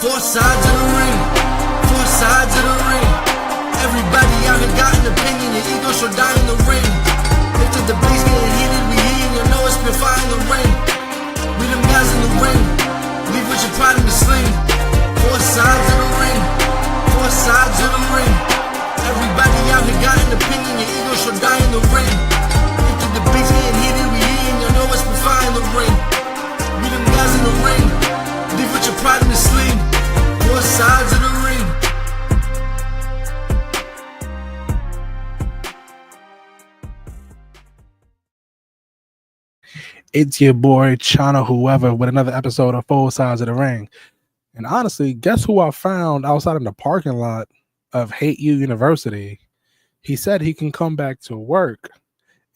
Four sides of the ring. Four sides of the ring. Everybody out here got an opinion. Your ego should die in the ring. If the debate's getting heated, we heating. You know it's been fire in the ring. We them guys in the ring. Leave with your pride in the sling. Four sides of the ring. Four sides of the ring. Everybody out here got an opinion. Your ego should die in the ring. If the debate's getting heated, we heating. You know it's been fire in the ring. We them guys in the ring. Leave with your pride in the sling. Four sides of the ring. It's your boy Chanoo whoever with another episode of Four Sides of the Ring. And honestly, guess who I found outside in the parking lot of Hate U University? He said he can come back to work.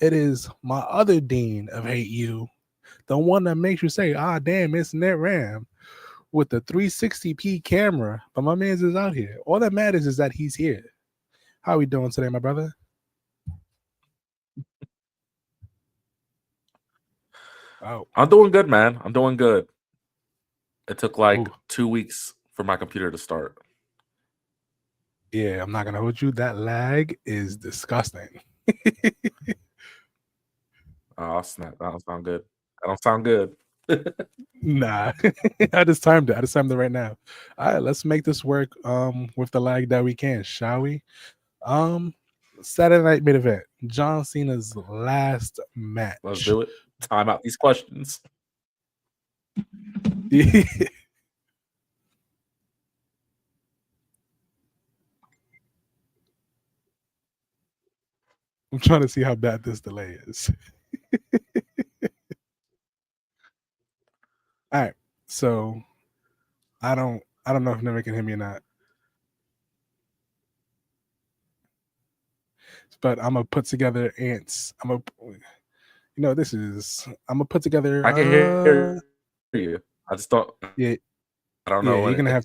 It is my other dean of Hate U, the one that makes you say, ah, damn, it's NItram, with the 360p camera. But my man's is out here. All that matters is that he's here. How are we doing today, my brother? Oh, I'm doing good, man. I'm doing good. It took like 2 weeks for my computer to start. Yeah, I'm not gonna hold you. That lag is disgusting. Oh, snap. That don't sound good. That don't sound good. Nah. I just timed it. Right now. All right, let's make this work with the lag that we can, shall we? Saturday night main event. John Cena's last match. Let's do it. Time out these questions. I'm trying to see how bad this delay is. All right, so I don't know if Never can hear me or not, but I'm gonna put together ants. I'm gonna put together. I can hear you. I just don't. Yeah, I don't know. You're gonna have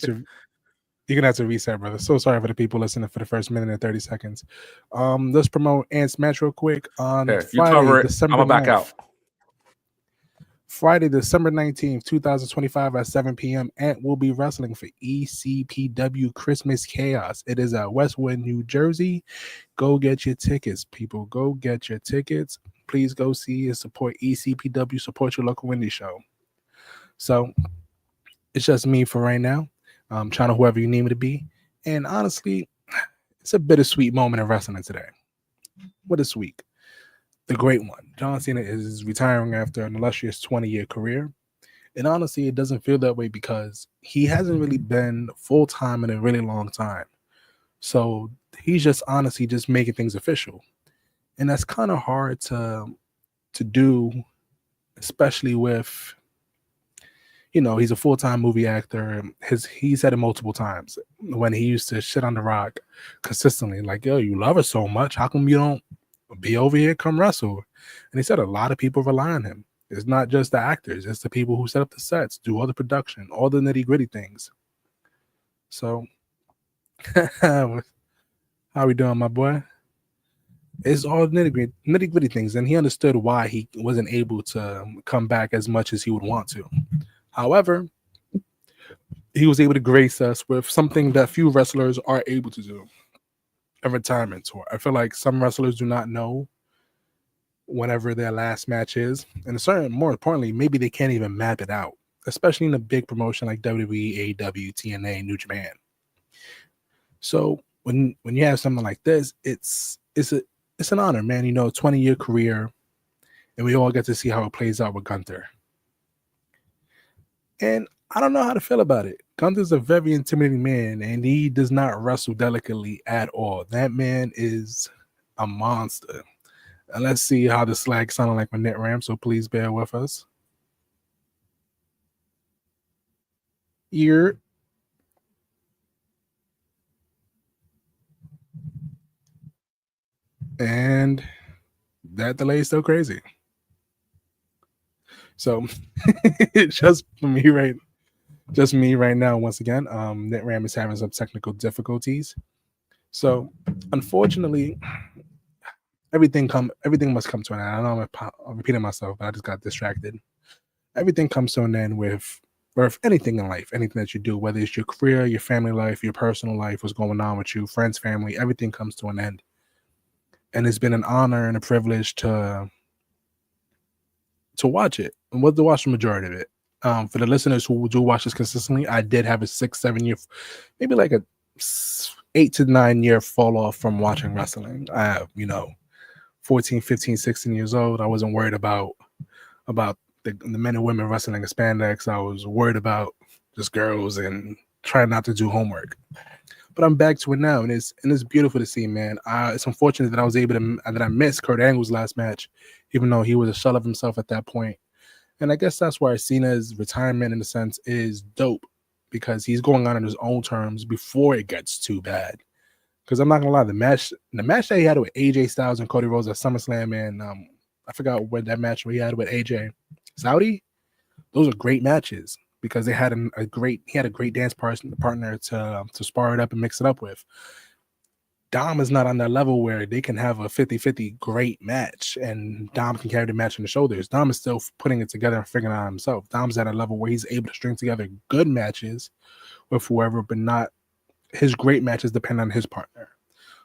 to reset, brother. So sorry for the people listening for the first minute and 30 seconds. Let's promote Ant's match real quick on Friday, December 9th. I'm back out. Friday, December 19th, 2025 at 7 p.m. Ant will be wrestling for ECPW Christmas Chaos. It is at Westwood, New Jersey. Go get your tickets, people. Go get your tickets. Please go see and support ECPW. Support your local indie show. So it's just me for right now. I'm trying to whoever you need me to be. And honestly, it's a bittersweet moment in wrestling today. What a week. The great one. John Cena is retiring after an illustrious 20-year career. And honestly, it doesn't feel that way because he hasn't really been full-time in a really long time. So he's just honestly just making things official. And that's kind of hard to do, especially with, he's a full-time movie actor. He said it multiple times when he used to shit on The Rock consistently, like, yo, you love her so much. How come you don't be over here, come wrestle? And he said a lot of people rely on him. It's not just the actors, it's the people who set up the sets, do all the production, all the nitty-gritty things. So how we doing, my boy? It's all nitty-gritty things, and he understood why he wasn't able to come back as much as he would want to. However, he was able to grace us with something that few wrestlers are able to do: a retirement tour. I feel like some wrestlers do not know whenever their last match is, and more importantly, maybe they can't even map it out, especially in a big promotion like WWE, AEW, TNA, New Japan. So when you have something like this, it's an honor, man. 20-year career, and we all get to see how it plays out with Gunther. And I don't know how to feel about it. Gunther's a very intimidating man, and he does not wrestle delicately at all. That man is a monster. And let's see how the slag sounded like with NItram, so please bear with us. Ear. And that delay is still crazy. So just me right now. Once again, NItram is having some technical difficulties. So unfortunately, everything must come to an end. I know I'm repeating myself, but I just got distracted. Everything comes to an end with or if anything in life, anything that you do, whether it's your career, your family life, your personal life, what's going on with you, friends, family, everything comes to an end. And it's been an honor and a privilege to watch it and to watch the majority of it. For the listeners who do watch this consistently, I did have a 6-7 year, maybe like a 8 to 9 year fall off from watching wrestling. 14, 15, 16 years old. I wasn't worried about the men and women wrestling in spandex. I was worried about just girls and trying not to do homework. But I'm back to it now, and it's beautiful to see, man. It's unfortunate that I was able to that I missed Kurt Angle's last match, even though he was a shell of himself at that point. And I guess that's why Cena's retirement, in a sense, is dope, because he's going on his own terms before it gets too bad. Because I'm not gonna lie, the match that he had with AJ Styles and Cody Rhodes at SummerSlam, and I forgot what that match he had with AJ Saudi. Those are great matches because they had a great dance partner to spar it up and mix it up with. Dom is not on that level where they can have a 50-50 great match and Dom can carry the match on the shoulders. Dom is still putting it together and figuring it out himself. Dom's at a level where he's able to string together good matches with whoever, but not his great matches depend on his partner.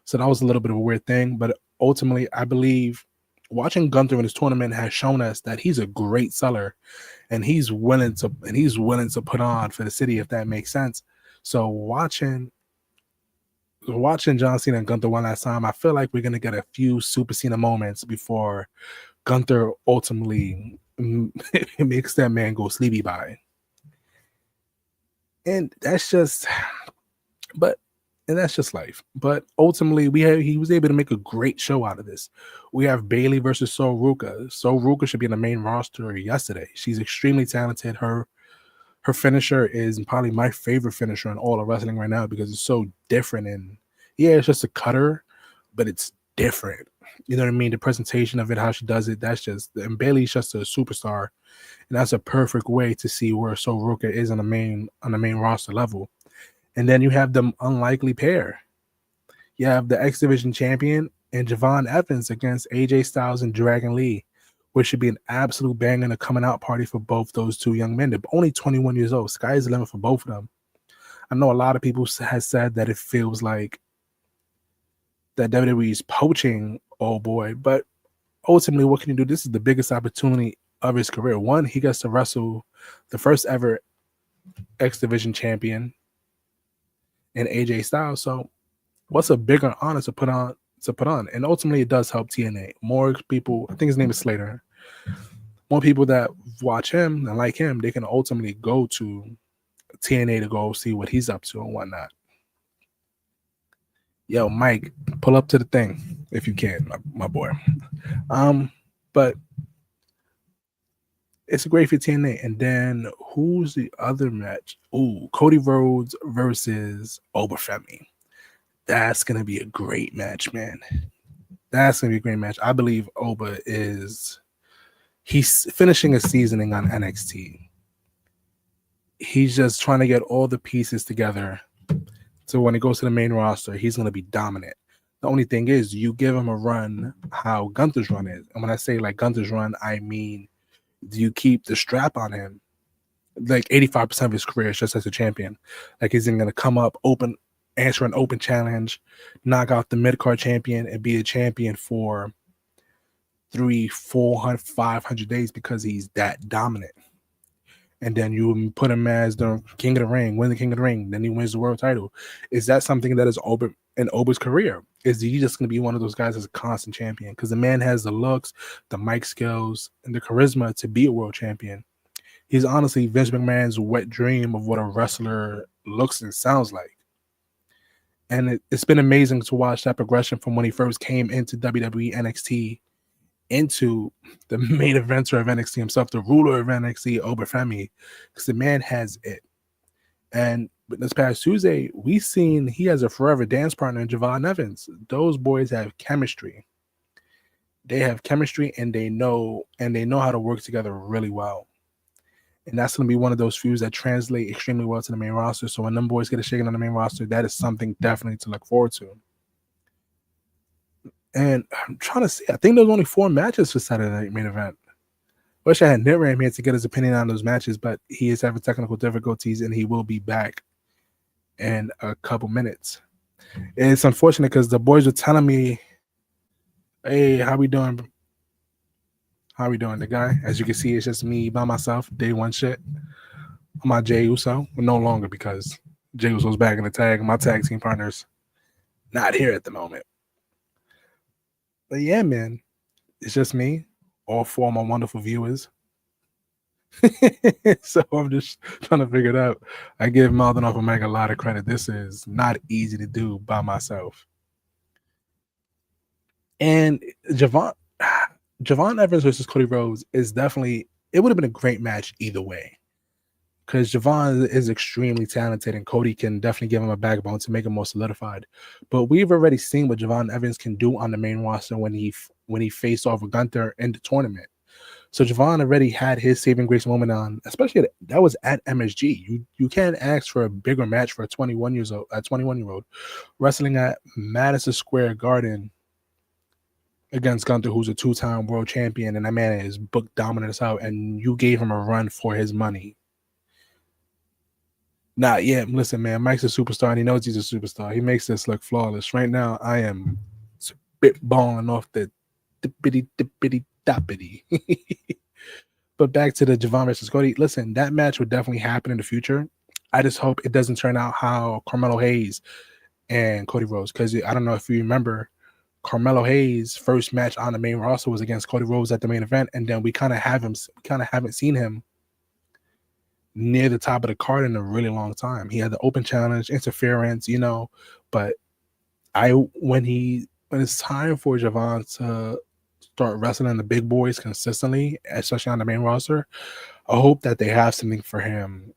So that was a little bit of a weird thing, but ultimately I believe watching Gunther in this tournament has shown us that he's a great seller and he's willing to put on for the city, if that makes sense. So watching John Cena and Gunther one last time, I feel like we're gonna get a few Super Cena moments before Gunther ultimately makes that man go sleepy by. And that's just life. But ultimately, he was able to make a great show out of this. We have Bayley versus Sol Ruka. Sol Ruka should be in the main roster yesterday. She's extremely talented. Her finisher is probably my favorite finisher in all of wrestling right now because it's so different. And yeah, it's just a cutter, but it's different. You know what I mean? The presentation of it, how she does it, and Bayley's just a superstar. And that's a perfect way to see where Sol Ruka is on the main roster level. And then you have the unlikely pair. You have the X Division champion and Jevon Evans against AJ Styles and Dragon Lee, which should be an absolute bang and a coming out party for both those two young men. They're only 21 years old. Sky is the limit for both of them. I know a lot of people has said that it feels like that WWE is poaching old boy, but ultimately, what can you do? This is the biggest opportunity of his career. One, he gets to wrestle the first ever X Division champion and AJ Styles. So what's a bigger honor to put on? And ultimately it does help TNA. More people, I think his name is Slater. More people that watch him and like him, they can ultimately go to TNA to go see what he's up to and whatnot. Yo, Mike, pull up to the thing if you can, my boy. But it's a great for TNA. And then who's the other match? Ooh, Cody Rhodes versus Obafemi. That's going to be a great match, man. That's going to be a great match. I believe Oba he's finishing his seasoning on NXT. He's just trying to get all the pieces together. So when he goes to the main roster, he's going to be dominant. The only thing is you give him a run how Gunther's run is. And when I say like Gunther's run, I mean, do you keep the strap on him? Like 85% of his career is just as a champion. Like he's going to come up, answer an open challenge, knock out the mid-card champion, and be a champion for 300, 400, 500 days because he's that dominant. And then you put him as the King of the Ring, win the King of the Ring, then he wins the world title. Is that something that is in Oba's career? Is he just going to be one of those guys as a constant champion? Because the man has the looks, the mic skills, and the charisma to be a world champion. He's honestly Vince McMahon's wet dream of what a wrestler looks and sounds like. And it's been amazing to watch that progression from when he first came into WWE NXT into the main eventer of NXT himself, the ruler of NXT, Obafemi, because the man has it. And this past Tuesday, we seen he has a forever dance partner in Jevon Evans. Those boys have chemistry. They have chemistry, and they know how to work together really well. And that's going to be one of those feuds that translate extremely well to the main roster. So when them boys get a shaking on the main roster, that is something definitely to look forward to. And I'm trying to see, I think there's only 4 matches for Saturday Night Main Event. Wish I had NItram here to get his opinion on those matches, but he is having technical difficulties and he will be back in a couple minutes. It's unfortunate because the boys were telling me, hey, how we doing? How we doing? The guy, as you can see, it's just me by myself, day one shit. My Jey Uso, but no longer because Jey Uso's back in the tag. My tag team partner's not here at the moment. But yeah, man, it's just me, all four of my wonderful viewers. So I'm just trying to figure it out. I give Maldon off Omega a lot of credit. This is not easy to do by myself. And Jevon Evans versus Cody Rhodes is definitely, it would have been a great match either way. Because Jevon is extremely talented and Cody can definitely give him a backbone to make him more solidified. But we've already seen what Jevon Evans can do on the main roster when he faced off with Gunther in the tournament. So Jevon already had his saving grace moment on, especially that was at MSG. You can't ask for a bigger match for a 21-year-old wrestling at Madison Square Garden against Gunther, who's a two-time world champion, and that man is booked dominant as out, and you gave him a run for his money. Nah, yeah, listen, man, Mike's a superstar, and he knows he's a superstar. He makes this look flawless. Right now, I am spitballing off the dippity-doppity. But back to the Jevon versus Cody. Listen, that match would definitely happen in the future. I just hope it doesn't turn out how Carmelo Hayes and Cody Rhodes, because I don't know if you remember, Carmelo Hayes' first match on the main roster was against Cody Rhodes at the main event, and then we kind of haven't seen him near the top of the card in a really long time. He had the open challenge, interference, but when it's time for Jevon to start wrestling the big boys consistently, especially on the main roster, I hope that they have something for him,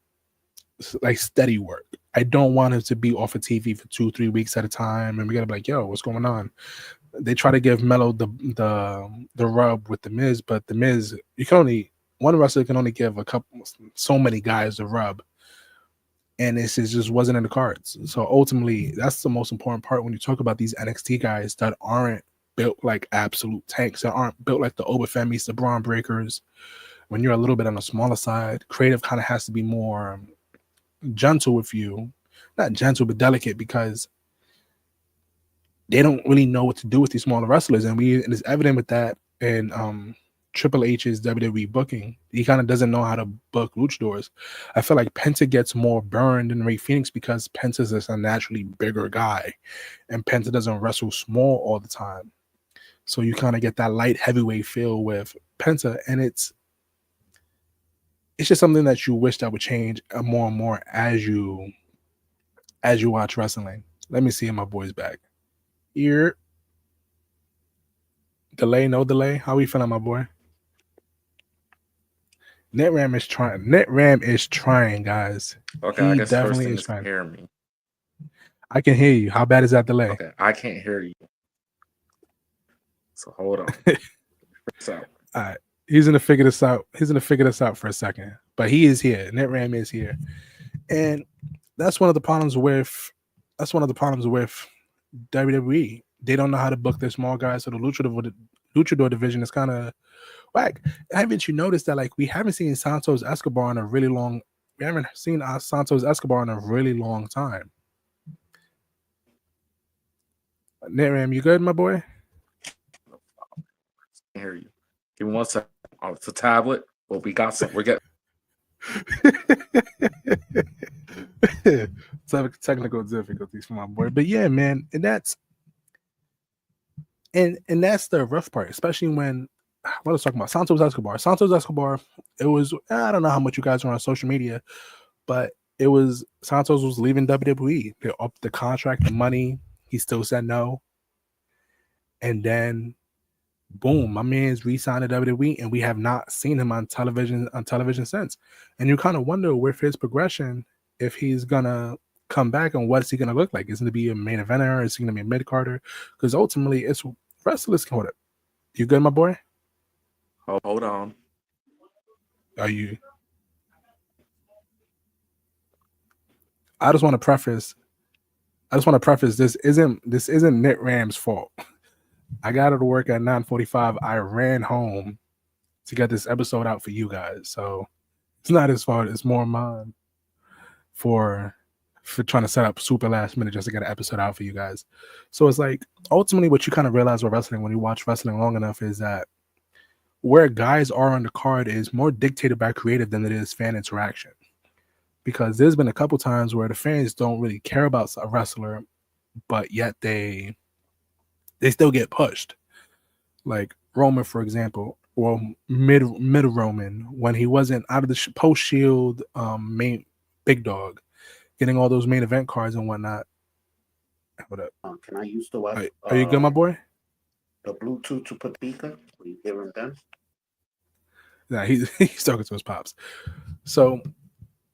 like steady work. I don't want him to be off of TV for 2-3 weeks at a time, and we gotta be like, yo, what's going on? They try to give Melo the rub with the Miz, but the Miz, one wrestler can only give so many guys the rub, and it just wasn't in the cards. So ultimately, that's the most important part when you talk about these NXT guys that aren't built like absolute tanks, that aren't built like the Obafemis, the Braun Breakers. When you're a little bit on the smaller side, creative kind of has to be more gentle with you. Not gentle, but delicate, because they don't really know what to do with these smaller wrestlers. And it's evident with that in Triple H's WWE booking. He kind of doesn't know how to book luchadors. I feel like Penta gets more burned than Rey Fenix because Penta's just a naturally bigger guy, and Penta doesn't wrestle small all the time. So you kind of get that light heavyweight feel with Penta, and it's just something that you wish that would change more and more as you watch wrestling. Let me see if my boy's back. Here. Delay, no delay. How we feeling, my boy? NitRam is trying. NitRam is trying, guys. Okay, he I guess definitely first thing is trying. Hear me. I can hear you. How bad is that delay? Okay, I can't hear you. So hold on. All right. He's gonna figure this out. He's gonna figure this out for a second. But he is here. NitRam is here. And that's one of the problems with WWE. They don't know how to book their small guys. So the luchador division is kind of whack. Haven't you noticed that we haven't seen Santos Escobar in a really long time? NitRam, you good, my boy? I hear you. Give me 1 second. Oh, it's a tablet. Well, we got some. We're getting technical difficulties for my boy. But yeah, man, and that's the rough part, especially when what I was talking about Santos Escobar. It was, I don't know how much you guys are on social media, but it was Santos was leaving WWE. They upped the contract, the money. He still said no, and then boom, my man's re-signed to WWE, and we have not seen him on television since. And you kind of wonder with his progression if he's gonna come back and what's he gonna look like. Is he gonna be a main eventer? Is he gonna be a mid-carder? Because ultimately, it's wrestlers. Hold up, you good, my boy? Hold on. Are you? I just want to preface this isn't NitRam's fault. I got to work at 9:45. I ran home to get this episode out for you guys. So it's not his fault. It's more mine for trying to set up super last minute just to get an episode out for you guys. So it's like ultimately what you kind of realize with wrestling when you watch wrestling long enough is that where guys are on the card is more dictated by creative than it is fan interaction. Because there's been a couple times where the fans don't really care about a wrestler, but yet they still get pushed. Like Roman, for example, or mid Roman, when he wasn't out of the post Shield main big dog, getting all those main event cards and whatnot. What up? Can I use the web? Are you good, my boy? The Bluetooth to put speaker? Will you hear him then? Nah, he's talking to his pops. So,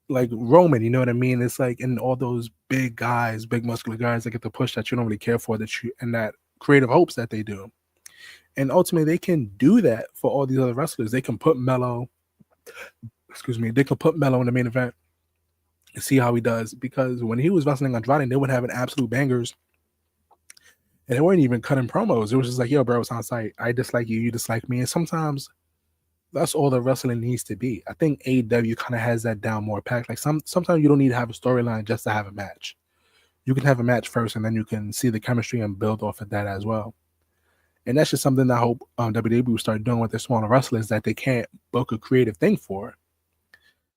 like Roman, you know what I mean? It's like in all those big guys, big muscular guys that get the push that you don't really care for, and that creative hopes that they do. And ultimately, they can do that for all these other wrestlers. They can put Melo, they can put Melo in the main event and see how he does. Because when he was wrestling Andrade, they would have an absolute bangers. And they weren't even cutting promos. It was just like, yo, bro, it's on site. I dislike you, you dislike me. And sometimes that's all the wrestling needs to be. I think AEW kind of has that down more packed. Like sometimes you don't need to have a storyline just to have a match. You can have a match first, and then you can see the chemistry and build off of that as well. And that's just something that I hope WWE will start doing with their smaller wrestlers that they can't book a creative thing for.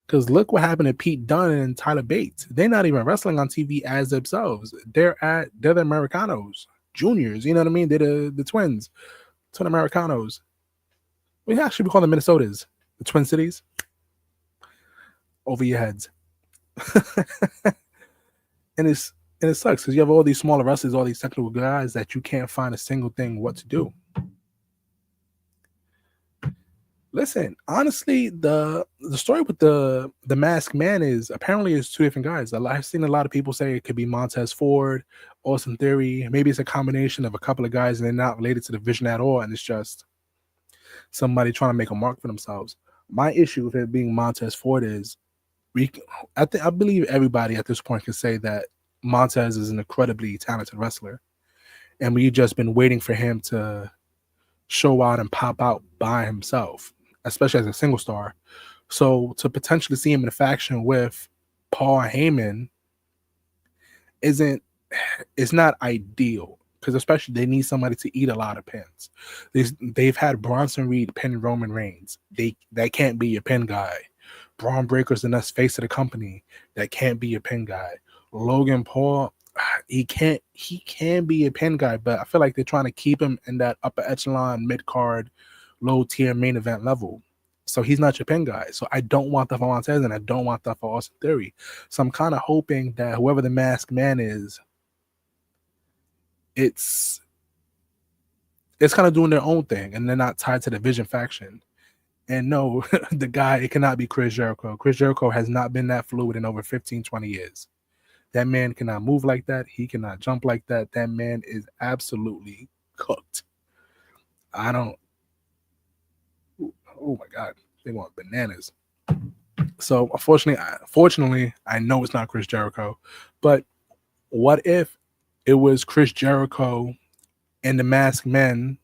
Because look what happened to Pete Dunne and Tyler Bates. They're not even wrestling on TV as themselves. They're the Americanos, juniors. You know what I mean? They're the twins, Twin Americanos. We actually call them Minnesotas, the Twin Cities. Over your heads. And it sucks because you have all these smaller wrestlers, all these technical guys that you can't find a single thing what to do. Listen, honestly, the story with the Masked Man is apparently it's two different guys. I've seen a lot of people say it could be Montez Ford, Austin Theory. Maybe it's a combination of a couple of guys and they're not related to the division at all, and it's just somebody trying to make a mark for themselves. My issue with it being Montez Ford is I believe everybody at this point can say that Montez is an incredibly talented wrestler, and we've just been waiting for him to show out and pop out by himself, especially as a single star. So to potentially see him in a faction with Paul Heyman it's not ideal, because especially they need somebody to eat a lot of pins. They've had Bronson Reed pin Roman Reigns. That can't be your pin guy. Braun Breaker's the next face of the company. That can't be your pin guy. Logan Paul, he can be a pin guy, but I feel like they're trying to keep him in that upper echelon, mid-card, low-tier main event level. So he's not your pin guy. So I don't want that for Montez, and I don't want that for Austin Theory. So I'm kind of hoping that whoever the Masked Man is, it's kind of doing their own thing, and they're not tied to the Vision faction. And no, it cannot be Chris Jericho. Chris Jericho has not been that fluid in over 15, 20 years. That man cannot move like that. He cannot jump like that. That man is absolutely cooked. Oh my God. They want bananas. So fortunately, I know it's not Chris Jericho. But what if it was Chris Jericho and the Masked Men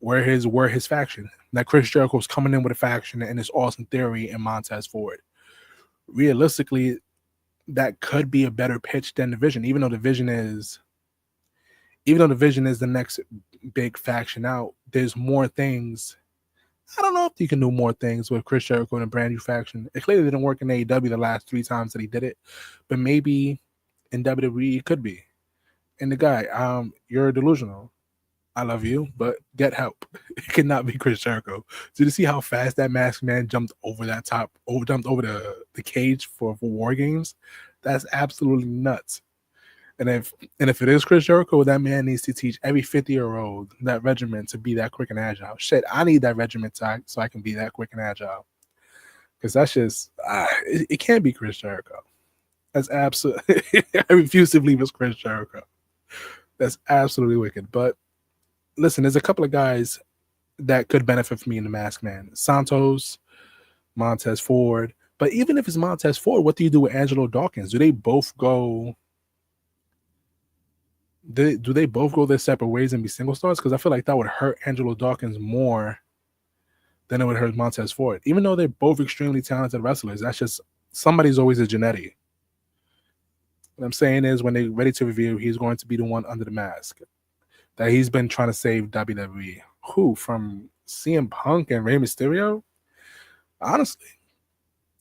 were his faction? That Chris Jericho's coming in with a faction and it's Austin Theory and Montez Ford. Realistically, that could be a better pitch than the Vision, even though the Vision is the next big faction out. There's more things. I don't know if you can do more things with Chris Jericho and a brand new faction. It clearly didn't work in AEW the last 3 times that he did it, but maybe in WWE it could be. And the guy, you're delusional. I love you, but get help. It cannot be Chris Jericho. Did you see how fast that Masked Man jumped over that jumped over the cage for War Games? That's absolutely nuts. And if it is Chris Jericho, that man needs to teach every 50-year-old that regiment to be that quick and agile. Shit, I need that regiment so I can be that quick and agile. Because that's just it can't be Chris Jericho. That's absolutely I refuse to believe it's Chris Jericho. That's absolutely wicked. But listen, there's a couple of guys that could benefit from me in the Masked Man. Santos, Montez Ford. But even if it's Montez Ford, what do you do with Angelo Dawkins? Do they both go their separate ways and be single stars? Because I feel like that would hurt Angelo Dawkins more then it would hurt Montez Ford. Even though they're both extremely talented wrestlers, that's just somebody's always a Jannetty. What I'm saying is, when they're ready to reveal, he's going to be the one under the mask that he's been trying to save WWE. Who, from CM Punk and Rey Mysterio? Honestly,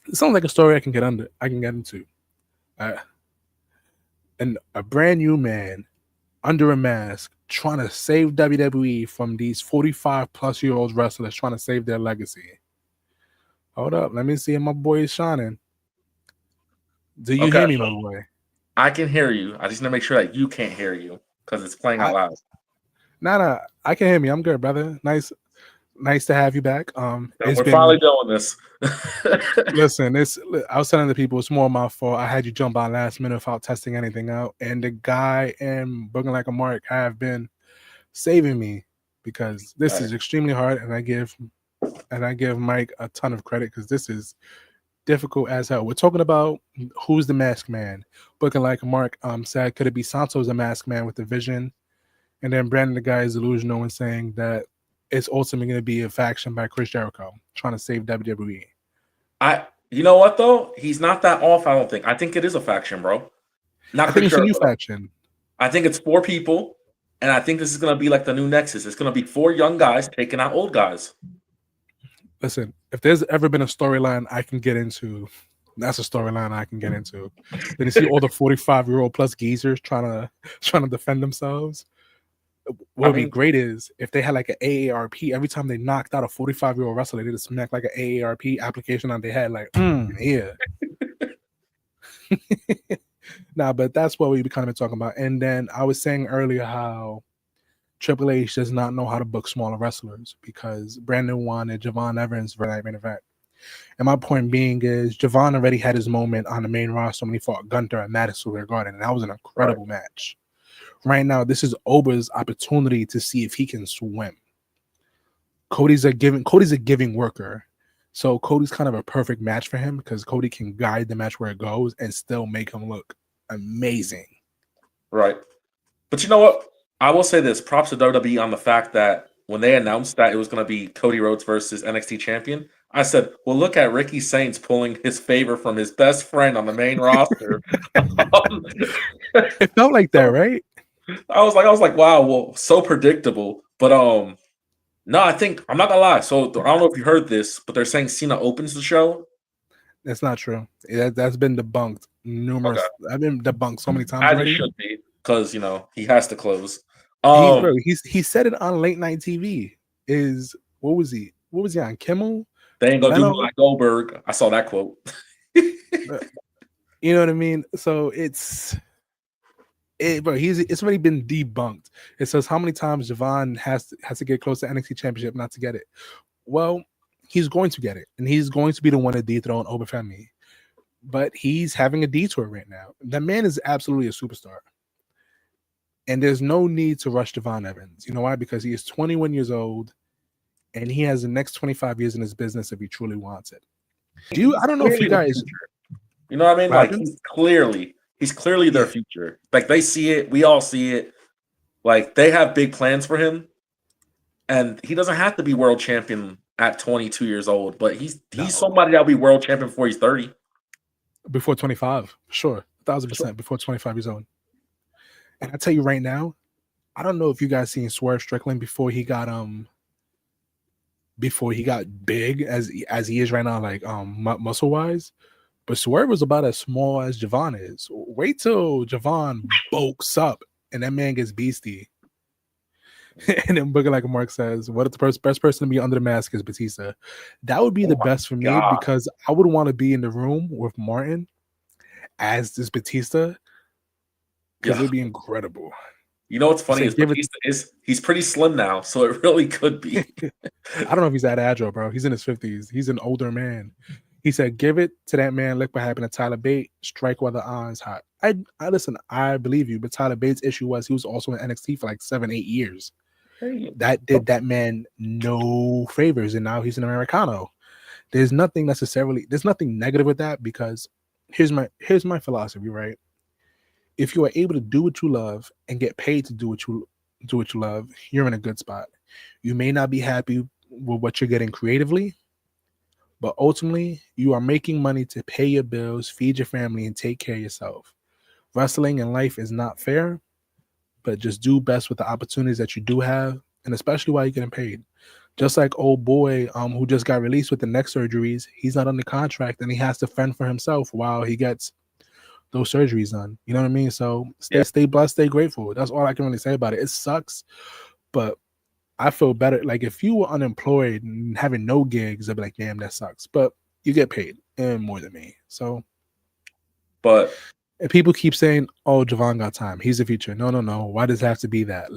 it sounds like a story I can get into. And a brand new man under a mask trying to save WWE from these 45-plus-year-old wrestlers trying to save their legacy. Hold up, let me see if my boy is shining. Do you hear me, my boy? I can hear you. I just need to make sure that you can't hear you because it's playing out loud. Nah, I can hear me. I'm good, brother. Nice to have you back. We're finally doing this. Listen, I was telling the people it's more my fault. I had you jump on last minute without testing anything out, and the guy and Booking Like a Mark have been saving me because this is extremely hard, and I give Mike a ton of credit because this is difficult as hell. We're talking about who's the masked man. Booking Like a Mark said, could it be Santos the masked man with the vision? And then Brandon the guy is delusional and saying that it's ultimately going to be a faction by Chris Jericho trying to save WWE. You know what though? He's not that off. I don't think. I think it is a faction, bro. I think it's a new faction. I think it's 4 people, and I think this is going to be like the new Nexus. It's going to be 4 young guys taking out old guys. Listen, if there's ever been a storyline I can get into, that's a storyline I can get into. Then you see all the 45-year-old plus geezers trying to defend themselves. What would be great is if they had like an AARP every time they knocked out a 45-year-old wrestler, they just smack like an AARP application on their head, like, yeah. Nah, but that's what we kind of been talking about. And then I was saying earlier how Triple H does not know how to book smaller wrestlers because Brandon wanted Jevon Evans for that main event. And my point being is Jevon already had his moment on the main roster when he fought Gunther at Madison Square Garden, and that was an incredible match. Right now, this is Ober's opportunity to see if he can swim. Cody's a giving worker. So Cody's kind of a perfect match for him because Cody can guide the match where it goes and still make him look amazing. Right. But you know what? I will say this. Props to WWE on the fact that when they announced that it was going to be Cody Rhodes versus NXT champion, I said, well, look at Ricky Saints pulling his favor from his best friend on the main roster. It felt like that, right? I was like, wow, well, so predictable. But no, I think I'm not gonna lie. So I don't know if you heard this, but they're saying Cena opens the show. That's not true. That's been debunked numerous. Okay. I've been debunked so many times already. It should be because he has to close. He said it on late night TV. What was he on Kimmel? They ain't gonna do like Goldberg. I saw that quote. You know what I mean? So it's already been debunked. It says how many times Jevon has to get close to NXT Championship not to get it. Well, he's going to get it, and he's going to be the one to dethrone Oberfemi. But he's having a detour right now. That man is absolutely a superstar. And there's no need to rush Jevon Evans. You know why? Because he is 21 years old, and he has the next 25 years in his business if he truly wants it. I don't know if you guys... You know what I mean? Like, he's clearly their future. Like, they see it. We all see it. Like, they have big plans for him. And he doesn't have to be world champion at 22 years old, but he's somebody that'll be world champion before he's 30. Before 25, sure. 1,000% before 25 years old. And I tell you right now, I don't know if you guys seen Swerve Strickland before he got big as he is right now, like muscle wise. But Swerve was about as small as Jevon is. Wait till Jevon bulks up and that man gets beastie. And then Booker Like a Mark says, what if the best person to be under the mask is Batista? That would be the best for me because I would want to be in the room with Martin as this Batista because it'd be incredible. You know what's funny is Batista he's pretty slim now, so it really could be. I don't know if he's that agile, bro. He's in his 50s. He's an older man. He said, give it to that man. Look what happened to Tyler Bate. Strike while the iron's hot. I listen, I believe you, but Tyler Bate's issue was he was also in NXT for like 7-8 years. That did that man no favors, and now he's an Americano. There's nothing negative with that because here's my philosophy, right? If you are able to do what you love and get paid to do what you love, you're in a good spot. You may not be happy with what you're getting creatively, but ultimately you are making money to pay your bills, feed your family, and take care of yourself. Wrestling in life is not fair, but just do best with the opportunities that you do have, and especially while you're getting paid. Just like old boy who just got released with the neck surgeries, he's not under contract and he has to fend for himself while he gets those surgeries done. You know what I mean? So stay blessed, stay grateful. That's all I can really say about it. It sucks, but I feel better. Like if you were unemployed and having no gigs, I'd be like, damn, that sucks. But you get paid and more than me. So, but and people keep saying, "Oh, Jevon got time. He's the future." No. Why does it have to be that?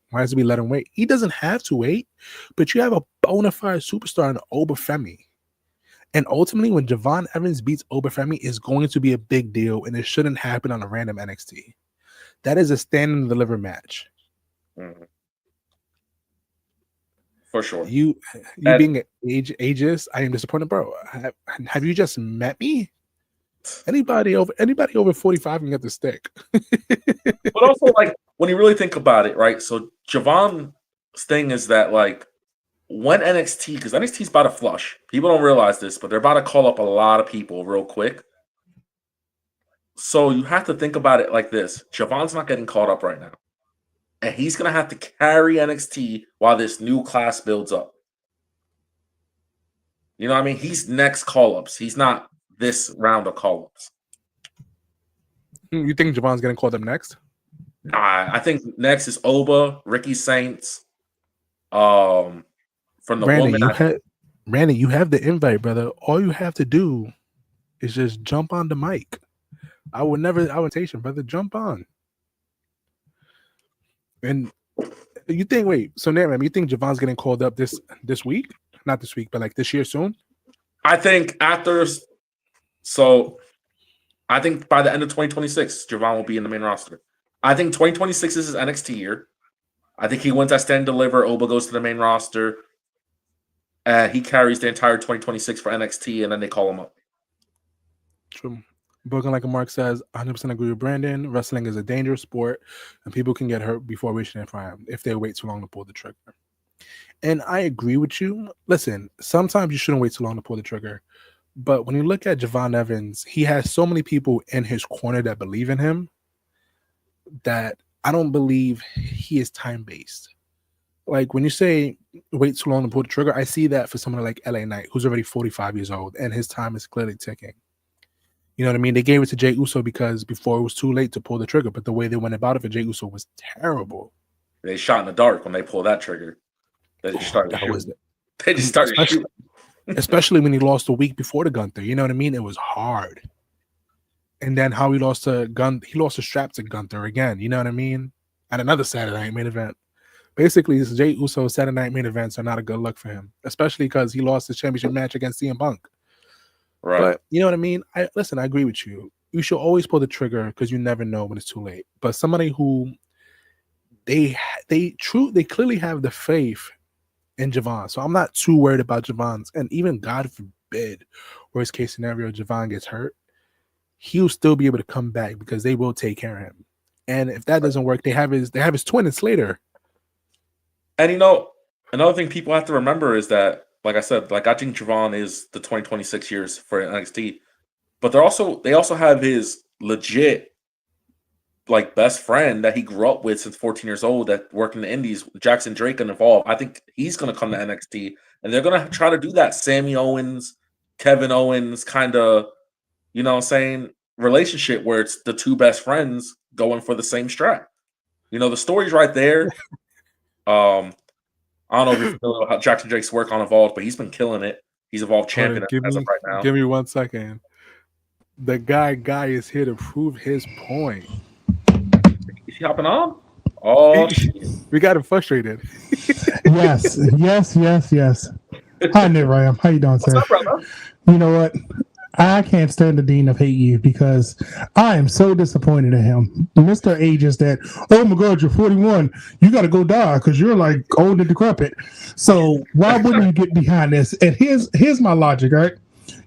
Why does it be let him wait? He doesn't have to wait, but you have a bona fide superstar in Obafemi. And ultimately, when Jevon Evans beats Obafemi, it's going to be a big deal, and it shouldn't happen on a random NXT. That is a stand and deliver match. Mm-hmm. For sure. You being ageist, I am disappointed, bro. Have you just met me? Anybody over 45 can get the stick. But also, like, when you really think about it, right? So Jevon's thing is that, like, when NXT, because NXT's about to flush. People don't realize this, but they're about to call up a lot of people real quick. So you have to think about it like this. Jevon's not getting called up right now. And he's going to have to carry NXT while this new class builds up. You know what I mean? He's next call-ups. He's not this round of call-ups. You think Jevon's getting called up next? I think next is Oba, Ricky Saints. From the Randy, you have the invite, brother. All you have to do is just jump on the mic. I would take you, brother. Jump on. And you think, so NItram, you think Jevon's getting called up this week? Not this week, but like this year soon? I think I think by the end of 2026, Jevon will be in the main roster. I think 2026 is his NXT year. I think he wins that stand and deliver. Oba goes to the main roster. He carries the entire 2026 for NXT, and then they call him up. True. Broken Like a Mark says, 100% agree with Brandon. Wrestling is a dangerous sport, and people can get hurt before reaching their prime if they wait too long to pull the trigger. And I agree with you. Listen, sometimes you shouldn't wait too long to pull the trigger. But when you look at Jevon Evans, he has so many people in his corner that believe in him that I don't believe he is time-based. Like when you say wait too long to pull the trigger, I see that for someone like LA Knight, who's already 45 years old, and his time is clearly ticking. You know what I mean? They gave it to Jey Uso because before it was too late to pull the trigger, but the way they went about it for Jey Uso was terrible. They shot in the dark when they pulled that trigger. They just started shooting. They just started shooting. Especially when he lost a week before the Gunther. You know what I mean? It was hard. And then how he lost a strap to Gunther again. You know what I mean? At another Saturday Night Main Event. Basically, Jey Uso's Saturday Night Main Events are not a good look for him, especially because he lost his championship match against CM Punk. Right. But you know what I mean? I agree with you. You should always pull the trigger because you never know when it's too late. But somebody who they clearly have the faith in Jevon. So I'm not too worried about Jevon's. And even God forbid, worst case scenario, Jevon gets hurt, he'll still be able to come back because they will take care of him. And if that doesn't work, they have his twin in Slater. And you know, another thing people have to remember is that, like I said, like I think Jevon is the 2026 years for NXT, but they also have his legit like best friend that he grew up with since 14 years old that worked in the Indies, Jackson Drake, and involved. I think he's going to come to NXT, and they're going to try to do that Sammy Owens, Kevin Owens kind of, you know what I'm saying, relationship where it's the two best friends going for the same strap. You know, the story's right there. I don't know if you know how Jackson Drake's work on Evolved, but he's been killing it. He's Evolved champion as of right now. Give me 1 second. The guy is here to prove his point. Is he hopping on? Oh, we got him frustrated. Yes. Hi, NItram. How you doing, sir? What's up, brother? You know what? I can't stand the Dean of Hate You because I am so disappointed in him. Mr. Ages that, oh my God, you're 41. You got to go die because you're like old and decrepit. So why wouldn't you get behind this? And here's my logic, right?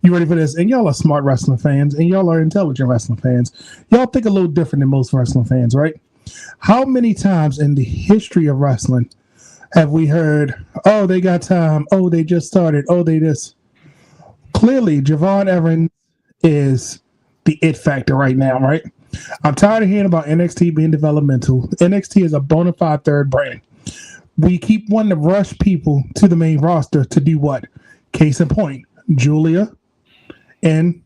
You ready for this? And y'all are smart wrestling fans and y'all are intelligent wrestling fans. Y'all think a little different than most wrestling fans, right? How many times in the history of wrestling have we heard, oh, they got time, oh, they just started, oh, they this. Clearly, Jevon Evans is the it factor right now, right? I'm tired of hearing about NXT being developmental. NXT is a bona fide third brand. We keep wanting to rush people to the main roster to do what? Case in point, Julia and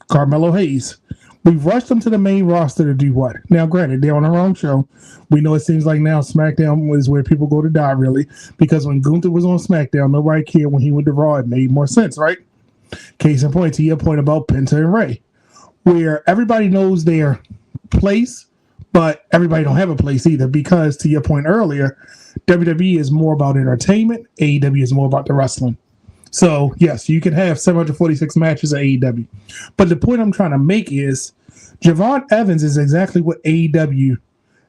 Carmelo Hayes. We rushed them to the main roster to do what? Now, granted, they're on the wrong show. We know it seems like now SmackDown is where people go to die, really, because when Gunther was on SmackDown, nobody cared. When he went to Raw, it made more sense, right? Case in point, to your point about Penta and Ray, where everybody knows their place, but everybody don't have a place either, because to your point earlier, WWE is more about entertainment, AEW is more about the wrestling. So, yes, you can have 746 matches at AEW. But the point I'm trying to make is Jevon Evans is exactly what AEW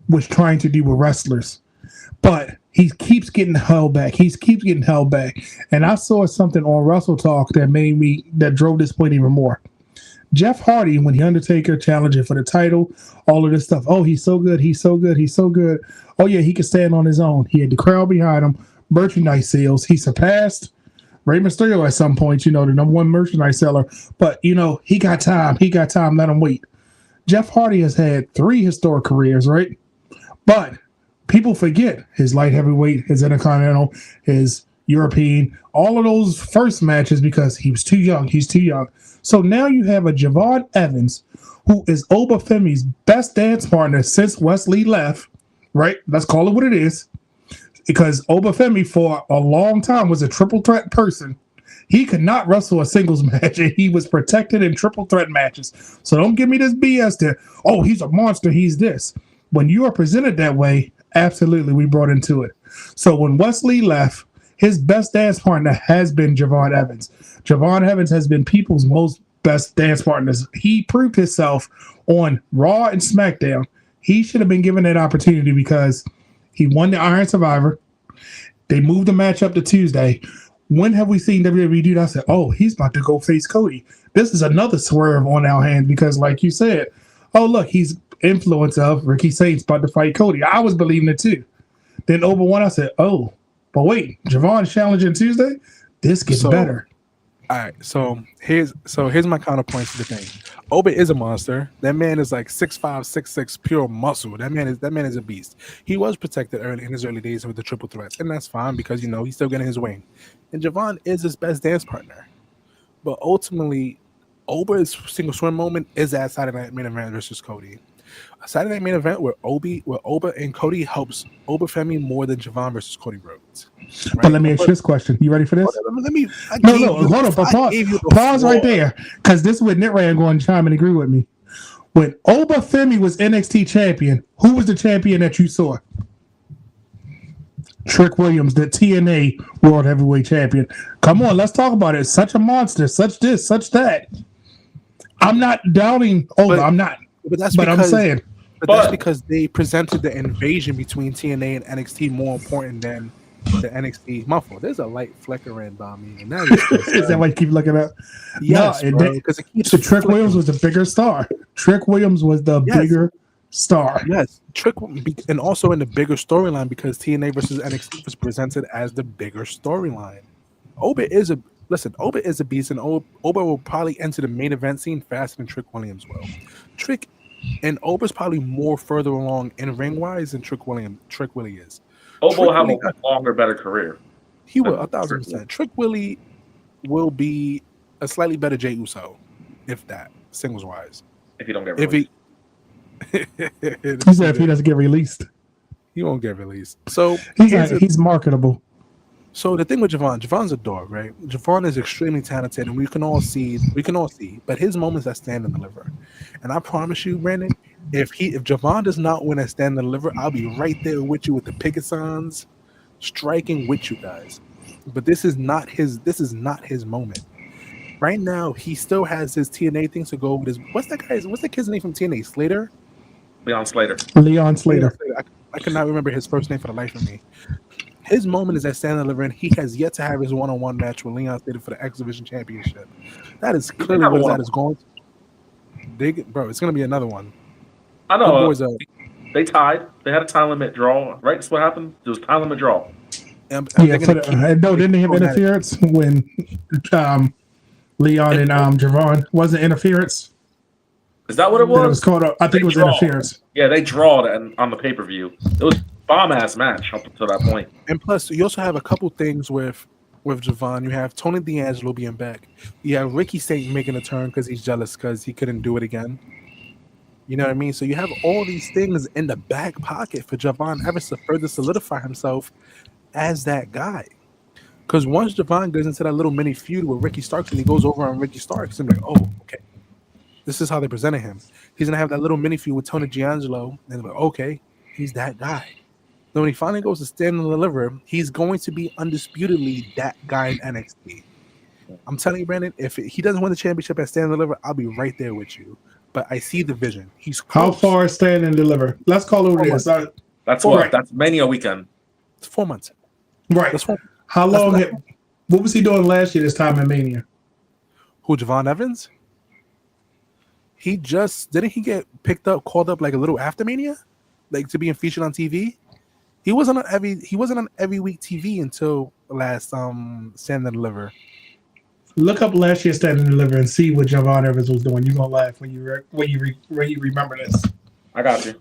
was trying to do with wrestlers. But he keeps getting held back. And I saw something on Wrestle Talk that drove this point even more. Jeff Hardy, when the Undertaker challenging for the title, all of this stuff. Oh, he's so good. Oh, yeah, he can stand on his own. He had the crowd behind him, merchandise sales. He surpassed Rey Mysterio at some point, the number one merchandise seller. But, he got time. Let him wait. Jeff Hardy has had 3 historic careers, right? But people forget his light heavyweight, his Intercontinental, his European, all of those first matches because he was too young. He's too young. So now you have a Jevon Evans who is Obafemi's best dance partner since Wesley left, right? Let's call it what it is. Because Obafemi for a long time was a triple threat person. He could not wrestle a singles match, and he was protected in triple threat matches. So don't give me this BS that, oh, he's a monster, he's this. When you are presented that way, absolutely, we brought into it. So when Wesley left, his best dance partner has been Jevon Evans. Jevon Evans has been people's most best dance partners. He proved himself on Raw and SmackDown. He should have been given that opportunity because he won the Iron Survivor. They moved the match up to Tuesday. When have we seen WWE do that? I said, oh, he's about to go face Cody. This is another swerve on our hands because, like you said, oh, look, he's influence of Ricky Saints about to fight Cody. I was believing it too. Then over one, I said, oh, but wait, Jevon's challenging Tuesday? This gets better. All right, so here's my counterpoint to the thing. Oba is a monster. That man is like 6'5", 6'6", pure muscle. That man is a beast. He was protected early in his early days with the triple threats, and that's fine because he's still getting his wing. And Jevon is his best dance partner. But ultimately, Oba's single swim moment is that Saturday Night Main Event versus Cody. A Saturday Night Main Event where Oba and Cody helps Obafemi more than Jevon versus Cody Rhodes. Right? But let me ask you this question. You ready for this? Hold on. Pause right there, because this is where NItram going to chime and agree with me. When Obafemi was NXT champion, who was the champion that you saw? Trick Williams, the TNA World Heavyweight Champion. Come on, let's talk about it. Such a monster, such this, such that. I'm not doubting Oba. I'm not. But I'm saying. But that's because they presented the invasion between TNA and NXT more important than the NXT. My fault. There's a light flickering by me, and that is that why you keep looking up? Yes, no, because Trick Williams was the bigger star. Trick Williams was the bigger star. Yes, and also in the bigger storyline because TNA versus NXT was presented as the bigger storyline. Oba is a beast, and Oba will probably enter the main event scene faster than Trick Williams will. And Oba's probably more further along in ring wise than Trick Willie is. Oba will have a longer, better career. He will 1,000%. Trick Willie will be a slightly better Jey Uso, if that, singles wise. If he don't get released. He said if he doesn't get released, he won't get released. So he's marketable. So the thing with Jevon's a dog, right? Jevon is extremely talented, and we can all see, but his moments at Stand and Deliver. And I promise you, Brandon, if Jevon does not win at Stand and Deliver, I'll be right there with you with the picket signs, striking with you guys. But this is not his moment. Right now, he still has his TNA things to go with his. What's the kid's name from TNA? Slater? Leon Slater. I cannot remember his first name for the life of me. His moment is at Stand and Deliver, and he has yet to have his one-on-one match with Leon Slater for the X Division Championship. That is clearly what that is going to. Bro, it's going to be another one. I know. They tied. They had a time limit draw, right? That's what happened. There was a time limit draw. I'm Yeah, thinking didn't they have interference when Leon and Jevon wasn't interference? Is that what it That it was? was called. I think it was interference. Yeah, they drawed on the pay-per-view. It was bomb ass match up until that point. And plus, you also have a couple things with Jevon. You have Tony D'Angelo being back. You have Ricky Satan making a turn because he's jealous because he couldn't do it again. You know what I mean? So you have all these things in the back pocket for Jevon Evans to further solidify himself as that guy. Because once Jevon goes into that little mini feud with Ricky Starks and he goes over on Ricky Starks, I'm like, oh, okay. This is how they presented him. He's going to have that little mini feud with Tony D'Angelo. And like, okay, he's that guy. Then when he finally goes to Stand and Deliver, he's going to be undisputedly that guy in NXT. I'm telling you, Brandon, if he doesn't win the championship at Stand and Deliver, I'll be right there with you. But I see the vision. He's close. How far is Stand and Deliver? Let's call it what it is. That's what? Right. That's Mania weekend. It's 4 months. Right. How long? What was he doing last year this time in Mania? Who, Jevon Evans? He didn't he get called up like a little after Mania? Like to being featured on TV? He wasn't on every week TV until last Stand and Deliver. Look up last year's Stand and Deliver and see what Jevon Evans was doing. You're gonna laugh when you remember this. I got you.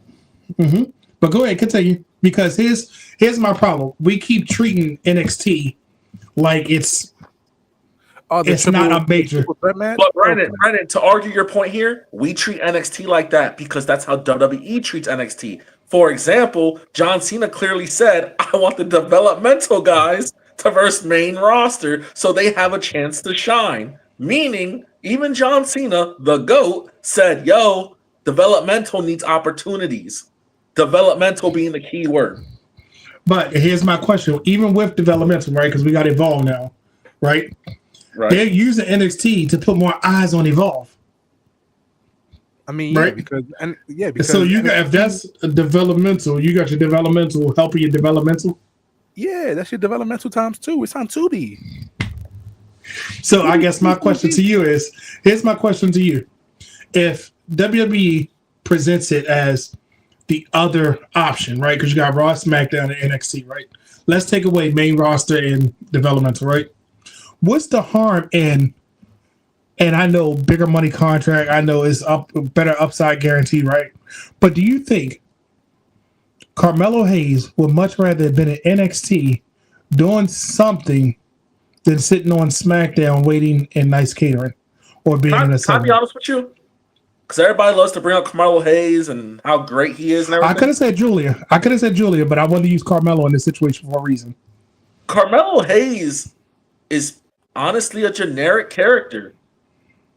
Mm-hmm. But go ahead, continue. Because here's my problem. We keep treating NXT like it's not a major. But Brandon, to argue your point here, we treat NXT like that because that's how WWE treats NXT. For example, John Cena clearly said, I want the developmental guys to verse main roster so they have a chance to shine. Meaning, even John Cena, the GOAT, said, yo, developmental needs opportunities. Developmental being the key word. But here's my question. Even with developmental, right, because we got Evolve now, right? They're using NXT to put more eyes on Evolve. I mean, yeah, right? because so you got, if that's a developmental, you got your developmental helping your developmental. Yeah, that's your developmental times 2. It's on Tubi. So I guess my question to you is: here's my question to you: if WWE presents it as the other option, right? Because you got Raw, SmackDown, and NXT, right? Let's take away main roster and developmental, right? What's the harm in? And I know bigger money contract. I know it's better upside guarantee, right? But do you think Carmelo Hayes would much rather have been at NXT doing something than sitting on SmackDown waiting in nice catering or being in a segment? Can I be honest with you? Because everybody loves to bring up Carmelo Hayes and how great he is and everything. I could have said Julia, but I wanted to use Carmelo in this situation for a reason. Carmelo Hayes is honestly a generic character.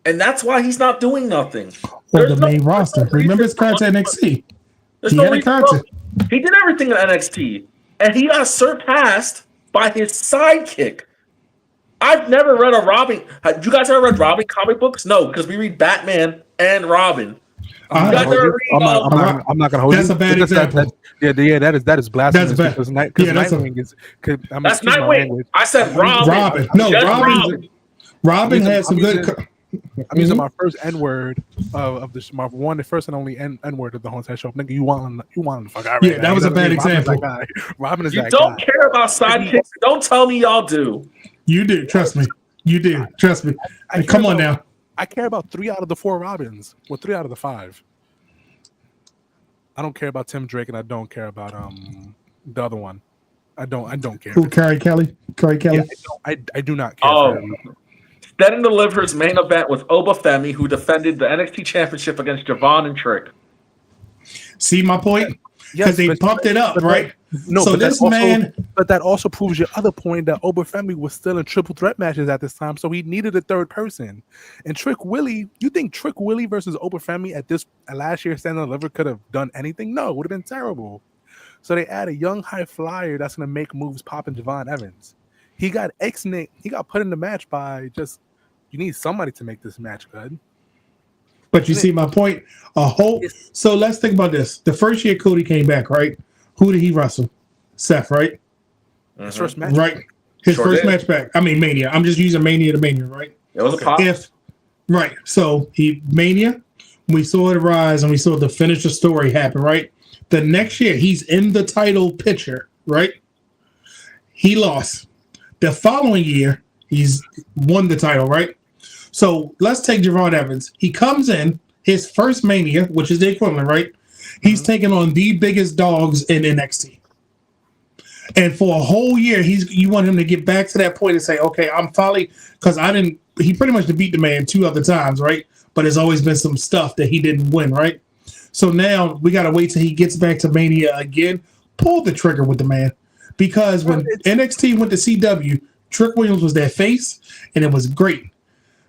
And that's why he's not doing nothing. Or the main roster. Remember his character at NXT. He had a character. He did everything in NXT. And he got surpassed by his sidekick. I've never read a Robin. Have you guys ever read Robin comic books? No, because we read Batman and Robin. I'm not going to hold you. That's a bad example. That is blasphemous. Because Nightwing is. That's Nightwing. I said Robin. No, Robin had some good. I'm using my first N word of this, the first and only N word of the whole entire show. Nigga, you want the fuck out? Yeah, that was a bad example. Robin is you that don't guy. care about sidekicks. Don't tell me y'all do. You do. Trust me. You do. Trust me. Come on now. I care about 3 out of the 4 Robins. Well, 3 out of the 5. I don't care about Tim Drake, and I don't care about the other one. I don't care. Who? Carrie Kelly. Yeah, I do not care. For him. Stand and Deliver's main event was Obafemi, who defended the NXT Championship against Jevon and Trick. See my point? Because they pumped it up, right? No, so but that also proves your other point that Obafemi was still in triple threat matches at this time, so he needed a third person. And Trick Willie, you think Trick Willie versus Obafemi at last year's Stand and Deliver could have done anything? No, it would have been terrible. So they add a young high flyer that's going to make moves popping Jevon Evans. He got he got put in the match by you need somebody to make this match good. But you see my point? So let's think about this. The first year Cody came back, right? Who did he wrestle? Seth, right? His first match. Right. His first match back. I mean, Mania. I'm just using Mania to Mania, right? It was a pop. Right. So Mania, we saw it rise and we saw the finish the story happen, right? The next year, he's in the title picture, right? He lost. The following year, he's won the title, right? So let's take Jevon Evans. He comes in his first Mania, which is the equivalent, right? He's taking on the biggest dogs in NXT. And for a whole year, you want him to get back to that point and say, okay, I'm finally, because he pretty much beat the man 2 other times, right? But there's always been some stuff that he didn't win, right? So now we got to wait till he gets back to Mania again. Pull the trigger with the man. Because when NXT went to CW, Trick Williams was their face, and it was great.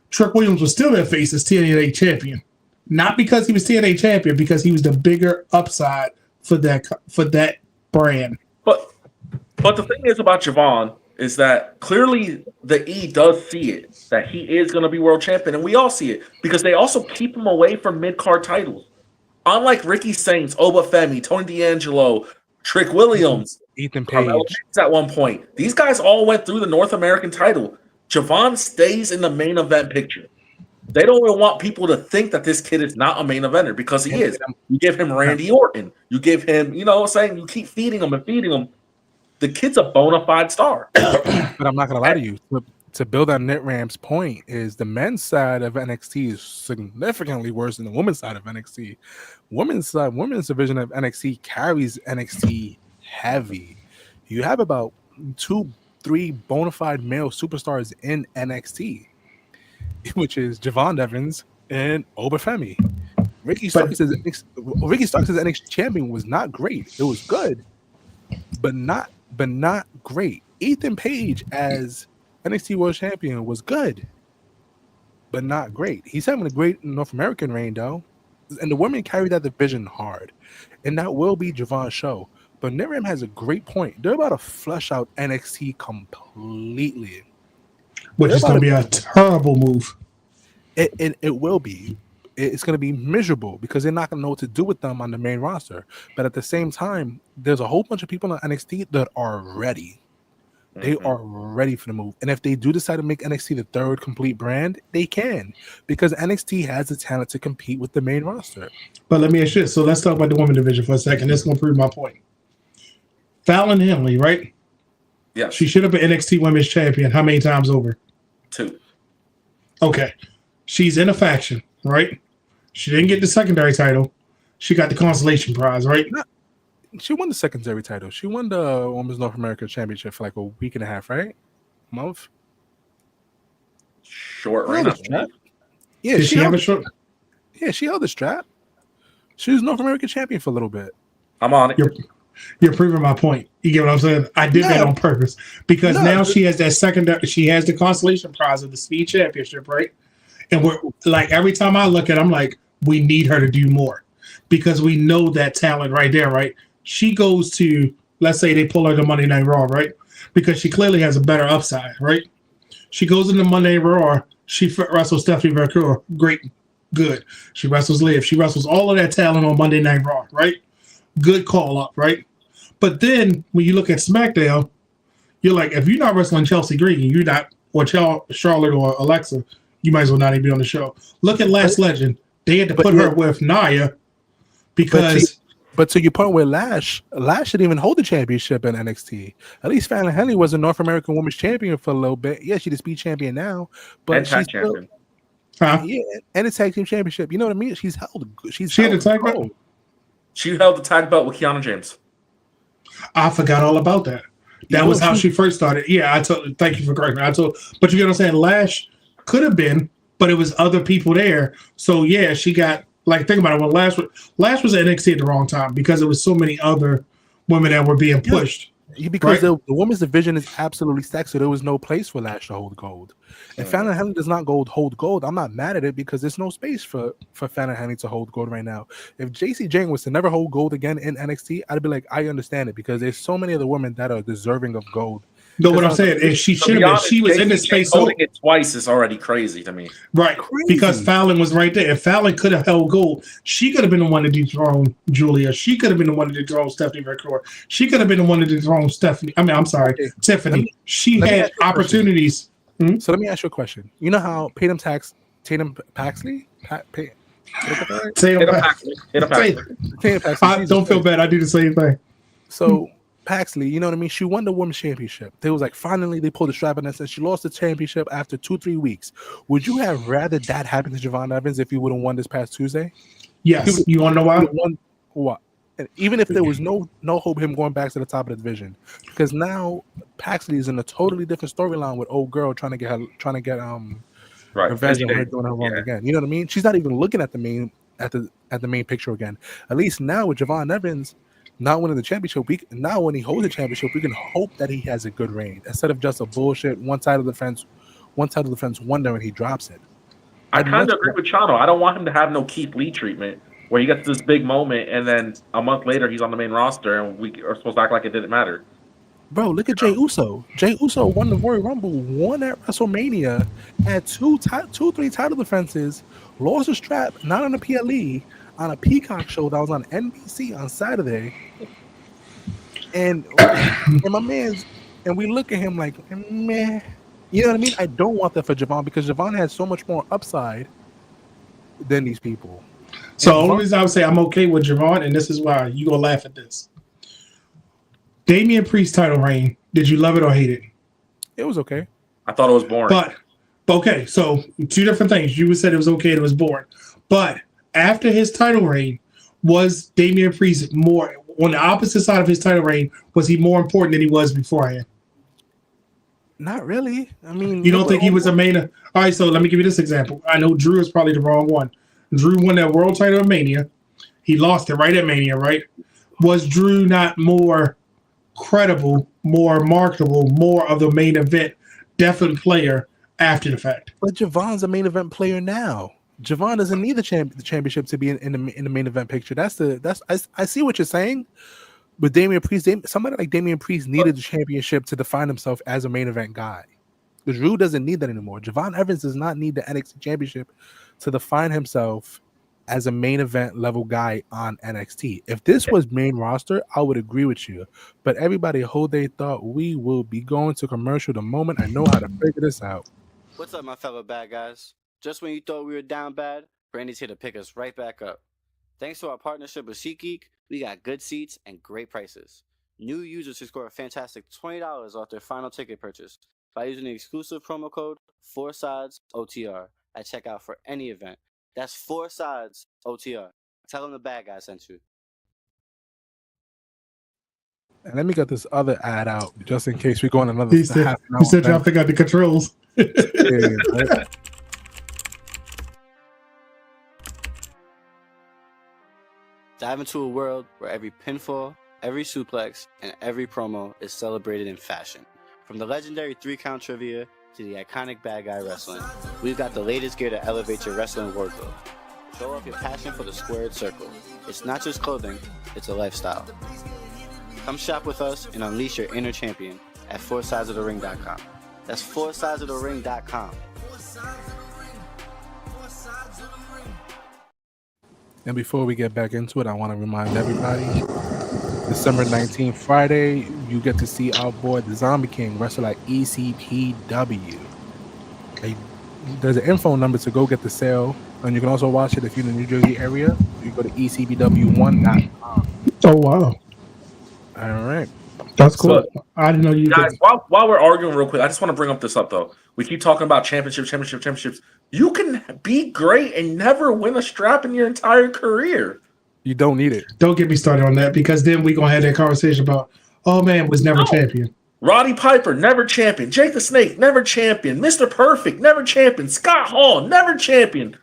Trick Williams was still their face as TNA champion. Not because he was TNA champion, because he was the bigger upside for that brand. But the thing is about Jevon is that clearly the E does see it, that he is going to be world champion, and we all see it, because they also keep him away from mid-card titles. Unlike Ricky Saints, Oba Femi, Tony D'Angelo, Trick Williams, Ethan Carmelo Page. Hayes at one point, these guys all went through the North American title. Jevon stays in the main event picture. They don't even want people to think that this kid is not a main eventer, because he is. You give him Randy Orton. You give him, you keep feeding him and feeding him. The kid's a bona fide star. But I'm not going to lie to you. To build on NitRam's point, is the men's side of NXT is significantly worse than the women's side of NXT. Women's division of NXT carries NXT heavy. You have about 2-3 bona fide male superstars in NXT, which is Jevon Evans and Oba Femi. Ricky Starks as NXT champion was not great. It was good, but not great. Ethan Page as NXT World Champion was good, but not great. He's having a great North American reign, though, and the women carry that division hard, and that will be Jevon's show. But NitRam has a great point. They're about to flush out NXT completely, which is going to be a terrible move. It will be. It's going to be miserable because they're not going to know what to do with them on the main roster. But at the same time, there's a whole bunch of people on NXT that are ready. They are ready for the move. And if they do decide to make NXT the third complete brand, they can, because NXT has the talent to compete with the main roster. But let me ask you this. So let's talk about the women's division for a second. This is going to prove my point. Fallon Henley, right? Yeah. She should have been NXT Women's Champion. How many times over? 2. Okay. She's in a faction, right? She didn't get the secondary title. She got the consolation prize, right? She won the secondary title. She won the Women's North America Championship for like a week and a half, right? Month? Short reign. Yeah, Did she have a short? Yeah, she held the strap. She was North American champion for a little bit. I'm on it. You're proving my point. You get what I'm saying? I did that on purpose because now she has that secondary. She has the consolation prize of the Speed Championship, right? And we're like, every time I look at it, I'm like, we need her to do more because we know that talent right there, right? She goes to, let's say they pull her to Monday Night Raw, right? Because she clearly has a better upside, right? She goes into Monday Night Raw. She wrestles Stephanie McMahon. Great, good. She wrestles Liv. She wrestles all of that talent on Monday Night Raw, right? Good call up, right? But then when you look at SmackDown, you're like, if you're not wrestling Chelsea Green, you're not, or Charlotte or Alexa, you might as well not even be on the show. Look at Last Legend. They had to put her with Nia because. But to your point with Lash didn't even hold the championship in NXT. At least Fallon Henley was a North American Women's Champion for a little bit. Yeah, she's the Speed Champion now, but she's champion. Yeah, and the Tag Team Championship. You know what I mean? She had the tag belt. She held the tag belt with Kiana James. I forgot all about that. That was how she first started. Yeah, thank you for correcting me. But you get what I'm saying? Lash could have been, but it was other people there. So yeah, she got. Like, think about it. When Lash was at NXT at the wrong time because there was so many other women that were being pushed. Yeah, because the women's division is absolutely stacked, so there was no place for Lash to hold gold. If Fallon Henley does not hold gold, I'm not mad at it because there's no space for Fallon Henley to hold gold right now. If JC Jane was to never hold gold again in NXT, I'd be like, I understand it because there's so many other women that are deserving of gold. No, what I'm saying is she should have been. She was in the space. Holding it twice is already crazy to me. Right, because Fallon was right there. If Fallon could have held gold, she could have been the one to dethrone Julia. She could have been the one to dethrone Stephanie McMahon. She could have been the one to dethrone Tiffany. She had opportunities. So let me ask you a question. You know how Tatum Paxley? Tatum Paxley. Don't feel bad. I do the same thing. So Paxley, you know what I mean? She won the women's championship. They was like, finally, they pulled the strap on us, and she lost the championship after 2-3 weeks. Would you have rather that happen to Jevon Evans if he would have won this past Tuesday? Yes. You want to know why? What? And even if there was no hope him going back to the top of the division, because now Paxley is in a totally different storyline with old girl trying to get revenge on her doing her wrong again. You know what I mean? She's not even looking at the main picture again. At least now with Jevon Evans not winning the championship, now when he holds the championship, we can hope that he has a good reign instead of just a bullshit one title defense wonder when he drops it. I kind of agree with Chanoo. I don't want him to have no Keith Lee treatment where he gets this big moment and then a month later he's on the main roster and we are supposed to act like it didn't matter. Bro, look at Jey Uso. Jey Uso won the Royal Rumble, won at WrestleMania, had 3 title defenses, lost a strap, not on a PLE, on a Peacock show that was on NBC on Saturday. And my man's, and we look at him like, meh. You know what I mean? I don't want that for Jevon because Jevon has so much more upside than these people. So the only reason I would say I'm okay with Jevon, and this is why you gonna laugh at this. Damian Priest title reign, did you love it or hate it? It was okay. I thought it was boring. But okay, so 2 different things. You said it was okay, it was boring. But after his title reign, was Damian Priest more on the opposite side of his title reign? Was he more important than he was beforehand? Not really. I mean, you don't think he was a main? All right, so let me give you this example. I know Drew is probably the wrong one. Drew won that world title at Mania. He lost it right at Mania, right? Was Drew not more credible, more marketable, more of the main event definite player after the fact? But Jevon's a main event player now. Jevon doesn't need the championship to be in the main event picture. I see what you're saying. But Damian Priest, somebody like Damian Priest needed the championship to define himself as a main event guy. But Drew doesn't need that anymore. Jevon Evans does not need the NXT championship to define himself as a main event level guy on NXT. If this was main roster, I would agree with you. But everybody hold their thought. We will be going to commercial the moment I know how to figure this out. What's up, my fellow bad guys? Just when you thought we were down bad, Brandy's here to pick us right back up. Thanks to our partnership with SeatGeek, we got good seats and great prices. New users can score a fantastic $20 off their final ticket purchase by using the exclusive promo code 4SIDESOTR at checkout for any event. That's 4SIDESOTR. Tell them the bad guy sent you. And let me get this other ad out just in case we go on another half an hour. He said y'all figure out the controls. Yeah. Dive into a world where every pinfall, every suplex, and every promo is celebrated in fashion. From the legendary 3-count trivia to the iconic bad guy wrestling, we've got the latest gear to elevate your wrestling wardrobe. Show off your passion for the squared circle. It's not just clothing, it's a lifestyle. Come shop with us and unleash your inner champion at 4sidesofthering.com. That's 4sidesofthering.com. And before we get back into it, I want to remind everybody, December 19th, Friday, you get to see our boy, the Zombie King, wrestle at ECPW. There's an info number to go get the sale, and you can also watch it if you're in the New Jersey area. You go to ECPW1.com. Oh, wow. All right. That's cool. So, I didn't know you guys, while we're arguing real quick, I just want to bring this up, though. We keep talking about championships. You can be great and never win a strap in your entire career. You don't need it. Don't get me started on that, because then we're going to have that conversation about, oh, man, was never champion. Roddy Piper, never champion. Jake the Snake, never champion. Mr. Perfect, never champion. Scott Hall, never champion.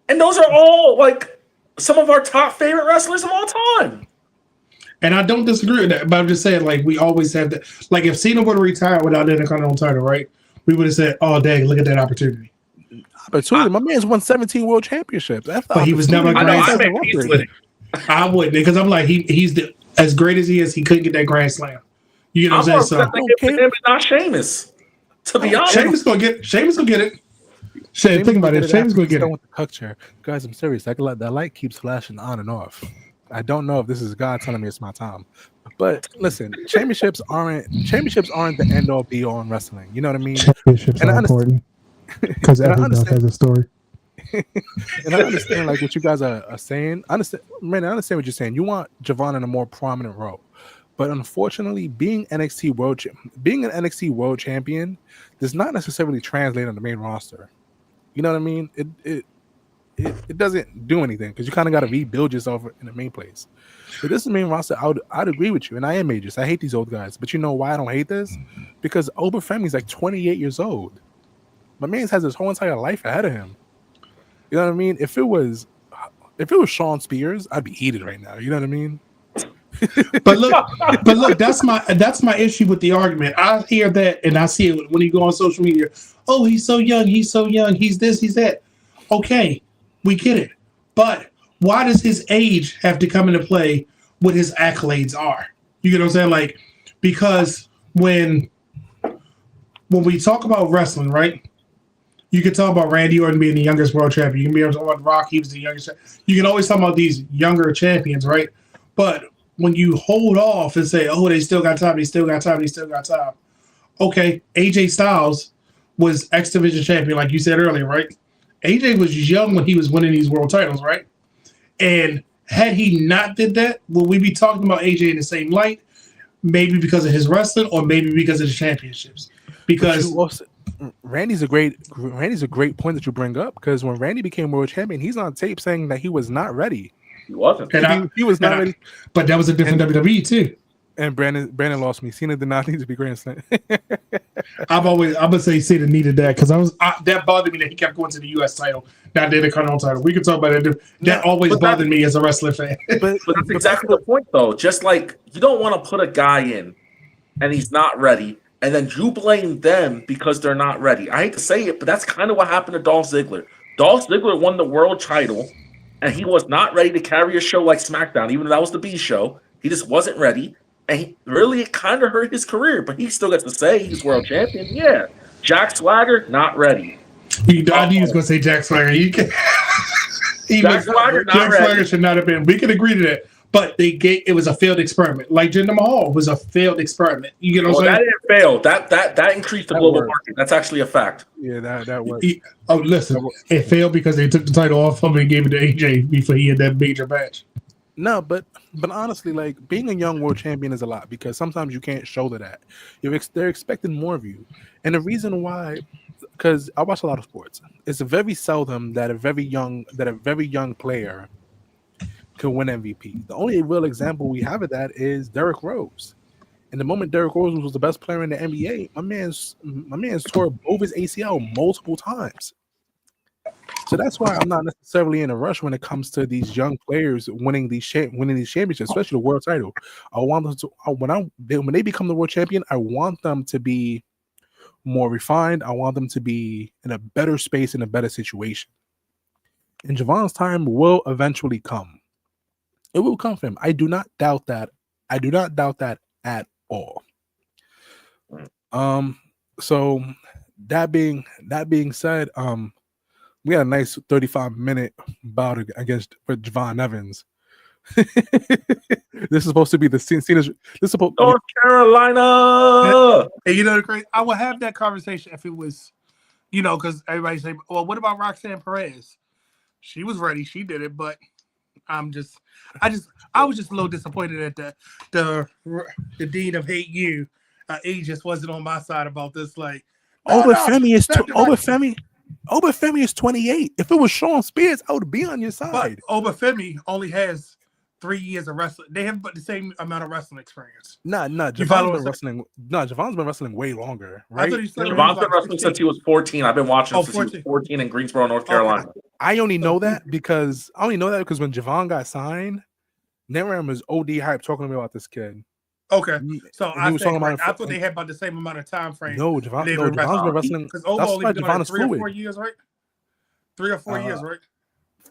And those are all, like, some of our top favorite wrestlers of all time. And I don't disagree with that, but I'm just saying, like, we always have that. Like, if Cena would have retired without the Intercontinental title, right, we would have said, oh, dang, look at that opportunity. My man's won 17 world championships. But he was never a Grand Slam. I wouldn't, because I'm like, he's as great as he is, he couldn't get that Grand Slam. You know what I'm saying? So him not Sheamus. To be honest, Sheamus gonna get it. Think about it. Sheamus gonna get it. With the cuck chair. Guys, I'm serious. That light keeps flashing on and off. I don't know if this is God telling me it's my time, but listen, championships aren't the end all be all in wrestling. You know what I mean? Championships are important because every belt has a story. And I understand like what you guys are saying. I understand what you're saying. You want Jevon in a more prominent role. But unfortunately, being an NXT world champion does not necessarily translate on the main roster. You know what I mean? It doesn't do anything because you kind of got to rebuild yourself in the main place. If this is the main roster, I'd agree with you. And I am ageist. I hate these old guys. But you know why I don't hate this? Because Obafemi's like 28 years old. My man has his whole entire life ahead of him. You know what I mean? If it was Sean Spears, I'd be heated right now. You know what I mean? But look, that's my issue with the argument. I hear that and I see it when you go on social media. Oh, he's so young, he's this, he's that. Okay, we get it. But why does his age have to come into play what his accolades are? You get what I'm saying? Like, because when we talk about wrestling, right? You can talk about Randy Orton being the youngest world champion. You can be able to talk about Rock, he was the youngest. You can always talk about these younger champions, right? But when you hold off and say, oh, they still got time. Okay, AJ Styles was X Division champion, like you said earlier, right? AJ was young when he was winning these world titles, right? And had he not did that, would we be talking about AJ in the same light? Maybe because of his wrestling or maybe because of the championships. Because Randy's a great point that you bring up, because when Randy became world champion, he's on tape saying that he was not ready. He wasn't. He was not ready. But that was a different WWE too. And Brandon lost me. Cena did not need to be Grand Slam. I'm gonna say Cena needed that because that bothered me that he kept going to the U.S. title, not the Intercontinental title. We can talk about it. That always bothered me as a wrestling fan. But that's exactly the point, though. Just like you don't want to put a guy in and he's not ready, and then you blame them because they're not ready. I hate to say it, but that's kind of what happened to Dolph Ziggler. Dolph Ziggler won the world title, and he was not ready to carry a show like SmackDown, even though that was the B show. He just wasn't ready. And it kind of hurt his career, but he still gets to say he's world champion. Yeah. Jack Swagger, not ready. I knew he was going to say Jack Swagger. Jack Swagger should not have been. We can agree to that. But it was a failed experiment. Like Jinder Mahal was a failed experiment. You get what I'm saying? That didn't fail. That increased the global market. That's actually a fact. Yeah, that was. Listen, it failed because they took the title off of him and gave it to AJ before he had that major match. No, but honestly, like being a young world champion is a lot because sometimes you can't shoulder that. They're expecting more of you, and the reason why, because I watch a lot of sports, it's very seldom that a very young player can win MVP. The only real example we have of that is Derrick Rose. And the moment Derrick Rose was the best player in the NBA, my man's tore both his ACL multiple times. So that's why I'm not necessarily in a rush when it comes to these young players winning these championships, especially the world title. I want them to when they become the world champion, I want them to be more refined. I want them to be in a better space, in a better situation. And Jevon's time will eventually come. It will come for him. I do not doubt that. I do not doubt that at all. So that being said, we had a nice 35-minute bout against Jevon Evans. This is supposed to be the scene. North Carolina. Hey, you know the crazy? I would have that conversation if it was, because everybody say, "Well, what about Roxanne Perez? She was ready, she did it." But I was just a little disappointed that the Dean of Hate You, he just wasn't on my side about this. Like, Obafemi is 28. If it was Sean Spears, I would be on your side. But Obafemi only has 3 years of wrestling. They have the same amount of wrestling experience. Jevon's been wrestling way longer, right? Jevon's been wrestling since he was 14. I've been watching him since he was 14 in Greensboro, North Carolina. Okay. I only know that because when Jevon got signed, NItram was OD hype talking to me about this kid. Okay, so I thought they had about the same amount of time frame. No, Jevon's been wrestling because only been like 3 or 4 years, right? 3 or 4 years, right?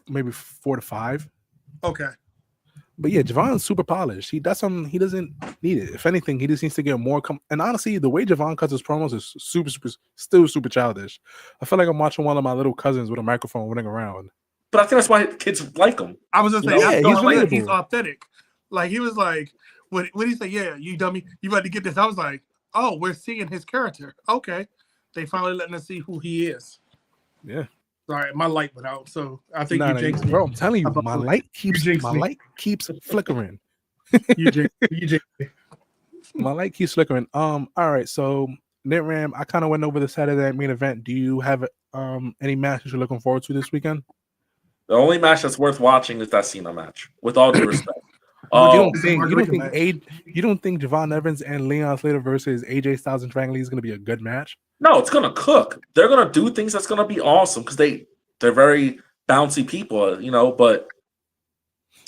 Maybe 4 to 5. Okay, but yeah, Jevon's super polished. He doesn't need it. If anything, he just needs to get more. And honestly, the way Jevon cuts his promos is still super childish. I feel like I'm watching one of my little cousins with a microphone running around. But I think that's why kids like him. I was just saying, he's authentic. Like he was like. When he said, "Yeah, you dummy, you about to get this," I was like, "Oh, we're seeing his character." Okay, they finally letting us see who he is. Yeah. Sorry, my light went out, so I think No, you jinxed me. bro, I'm telling you, How about my that? light You jinxed me. flickering. You jinxed me. My light keeps flickering. All right, so NItram, I kind of went over the Saturday night main event. Do you have any matches you're looking forward to this weekend? The only match that's worth watching is that Cena match. With all due respect, But you It's a don't margarita think you don't think Jevon Evans and Leon Slater versus AJ Styles and Dragon Lee is going to be a good match? no, it's gonna cook. They're gonna do things that's gonna be awesome because they're very bouncy people, you know. But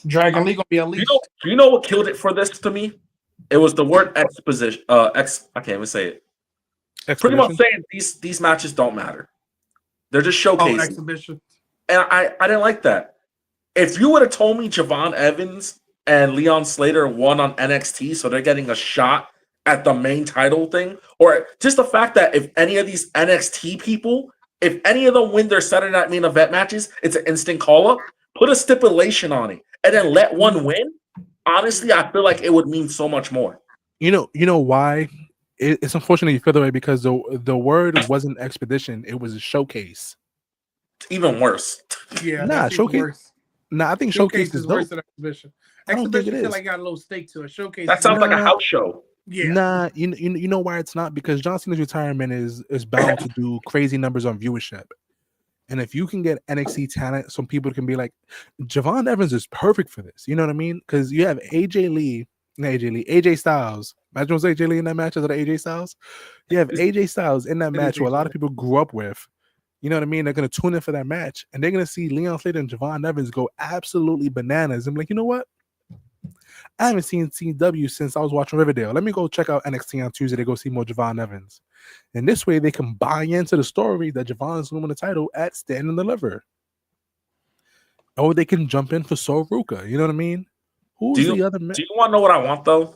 Dragon Lee gonna be unleashed. you know what killed it for this to me? It was the word exposition. I can't even say it. Pretty much saying these matches don't matter. They're just showcasing. Exhibition. And I didn't like that. If you would have told me Jevon Evans and Leon Slater won on NXT, so they're getting a shot at the main title thing, or just the fact that if any of these NXT people, if any of them win their Saturday night main event matches, it's an instant call-up, put a stipulation on it, and then let one win, honestly, I feel like it would mean so much more. You know why? It's unfortunate you feel that way because the word wasn't expedition, it was a showcase. Even worse. Yeah, Nah, showcase. Worse. Nah, I think showcase is worse dope. than exhibition. I don't think it Exhibition feel is. like got a little stake to it. Showcase. That sounds like a house show. Yeah. Nah, you know why it's not? Because John Cena's retirement is bound to do crazy numbers on viewership. And if you can get NXT talent, some people can be like, Jevon Evans is perfect for this. You know what I mean? Because you have AJ Styles. Imagine was AJ Lee in that match as AJ Styles. You have AJ Styles in that match who a lot of people grew up with. You know what I mean? They're going to tune in for that match. And they're going to see Leon Slater and Jevon Evans go absolutely bananas. I'm like, you know what? I haven't seen CW since I was watching Riverdale. Let me go check out NXT on Tuesday to go see more Jevon Evans. And this way they can buy into the story that Jevon is winning the title at Stand and Deliver. Or they can jump in for Sol Ruka. You know what I mean? Who's the other man? Do you want to know what I want, though?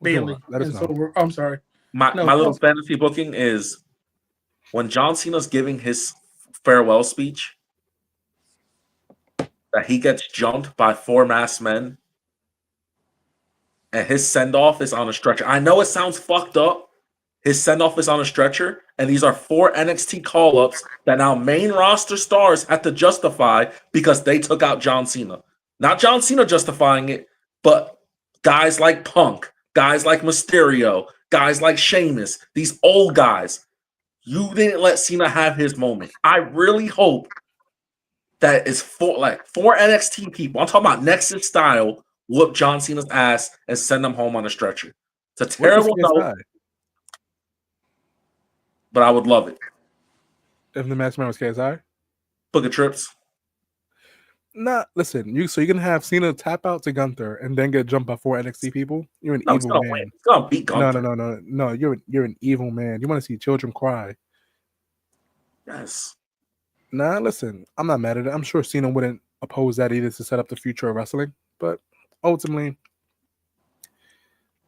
Bailey. Let us know. I'm sorry. My little fantasy booking is when John Cena's giving his farewell speech, that he gets jumped by 4 masked men, and his send-off is on a stretcher. I know it sounds fucked up. His send-off is on a stretcher, and these are 4 NXT call-ups that now main roster stars have to justify because they took out John Cena. Not John Cena justifying it, but guys like Punk, guys like Mysterio, guys like Sheamus, these old guys. You didn't let Cena have his moment. I really hope that it's 4 NXT people. I'm talking about Nexus style. Whoop John Cena's ass and send him home on a stretcher. It's a terrible note, but I would love it. If the match man was KSI? Book of trips. Nah, listen. You're gonna have Cena tap out to Gunther and then get jumped by 4 NXT people. You're an evil man. Win. He's gonna beat Gunther. No. You're an evil man. You want to see children cry? Yes. Nah, listen. I'm not mad at it. I'm sure Cena wouldn't oppose that either to set up the future of wrestling, but ultimately,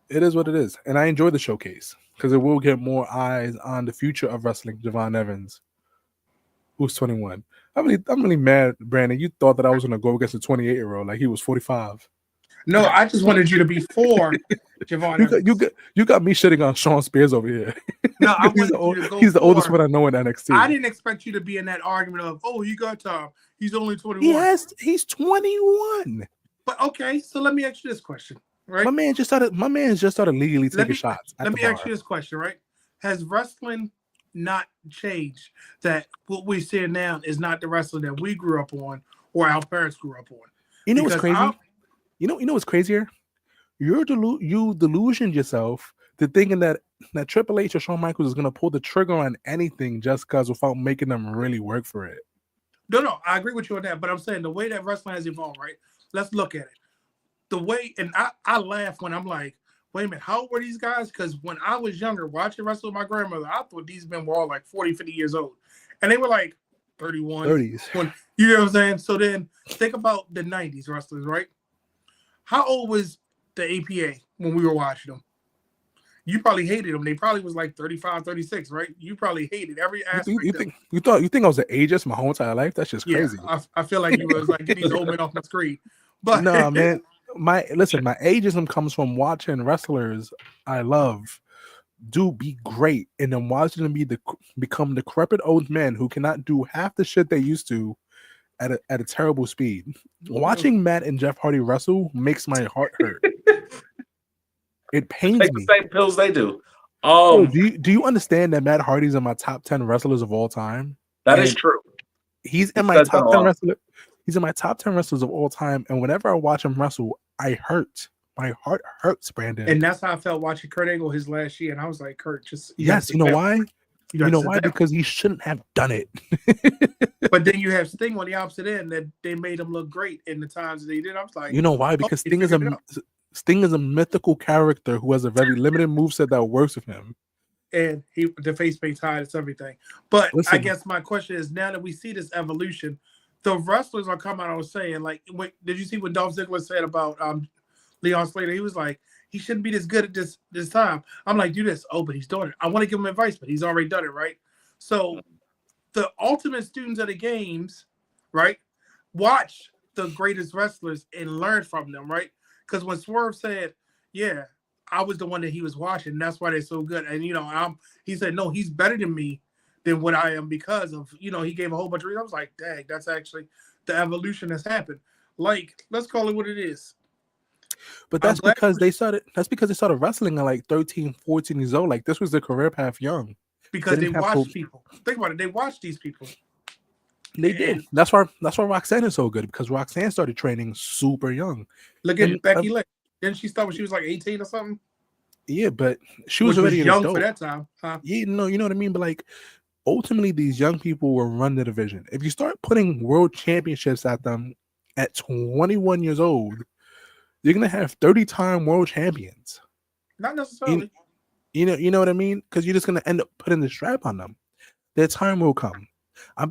it is what it is. And I enjoy the showcase because it will get more eyes on the future of wrestling. Jevon Evans, who's 21. I'm really mad, Brandon. You thought that I was going to go against a 28-year-old like he was 45. No, I just wanted you to be for Jevon Evans. You got me shitting on Sean Spears over here. No, I he's the oldest one I know in NXT. I didn't expect you to be in that argument of, oh, he got time. He's only 21. He's 21. But okay, so let me ask you this question, right? My man just started legally taking shots. Let me ask you this question, right? Has wrestling not changed? That what we're seeing now is not the wrestling that we grew up on or our parents grew up on. You know what's crazy? You know what's crazier? You delusioned yourself to thinking that Triple H or Shawn Michaels is gonna pull the trigger on anything just because without making them really work for it. No, I agree with you on that. But I'm saying the way that wrestling has evolved, right? Let's look at it. The way, and I laugh when I'm like, wait a minute, how old were these guys? Because when I was younger, watching wrestle with my grandmother, I thought these men were all like 40, 50 years old. And they were like 31. 30s. You know what I'm saying? So then think about the 90s wrestlers, right? How old was the APA when we were watching them? You probably hated them. They probably was like 35, 36, right? You probably hated every aspect. You think I was an ageist my whole entire life? That's just crazy. Yeah, I feel like you was like, get these old men off my screen. But no, man. My ageism comes from watching wrestlers I love dude be great, and then watching them become decrepit old men who cannot do half the shit they used to at a terrible speed. Watching Matt and Jeff Hardy wrestle makes my heart hurt. It pains Take me. the same pills they do. Yo, do you understand that Matt Hardy's in my top 10 wrestlers of all time? That is true. He's in my top 10 wrestlers. He's in my top 10 wrestlers of all time. And whenever I watch him wrestle, I hurt. My heart hurts, Brandon. And that's how I felt watching Kurt Angle his last year. And I was like, Kurt, just yes, you know why? You know why? Because he shouldn't have done it. But then you have Sting on the opposite end that they made him look great in the times that they did. I was like, you know why? Because Sting is a mythical character who has a very limited moveset that works with him. And the face paint's high, it's everything. But listen, I guess my question is, now that we see this evolution, the wrestlers are coming out and saying, like, did you see what Dolph Ziggler said about Leon Slater? He was like, he shouldn't be this good at this time. I'm like, do this. Oh, but he's doing it. I want to give him advice, but he's already done it, right? So the ultimate students of the games, right, watch the greatest wrestlers and learn from them, right? Because when Swerve said, yeah, I was the one that he was watching, and that's why they're so good. And, he said, no, he's better than me than what I am because of, he gave a whole bunch of reasons. I was like, dang, that's actually the evolution that's happened. Like, let's call it what it is. But that's because they started wrestling at like 13, 14 years old. Like, this was their career path young. Because they watched people. Think about it. They watched these people. They did. That's why Roxanne is so good, because Roxanne started training super young. Look at Becky Lynch. Didn't she start when she was like 18 or something? Yeah, but she was already young for that time. Huh? Yeah, you know what I mean? But like, ultimately, these young people will run the division. If you start putting world championships at them at 21 years old, you're gonna have 30-time world champions. Not necessarily. You know what I mean? Because you're just gonna end up putting the strap on them. Their time will come. I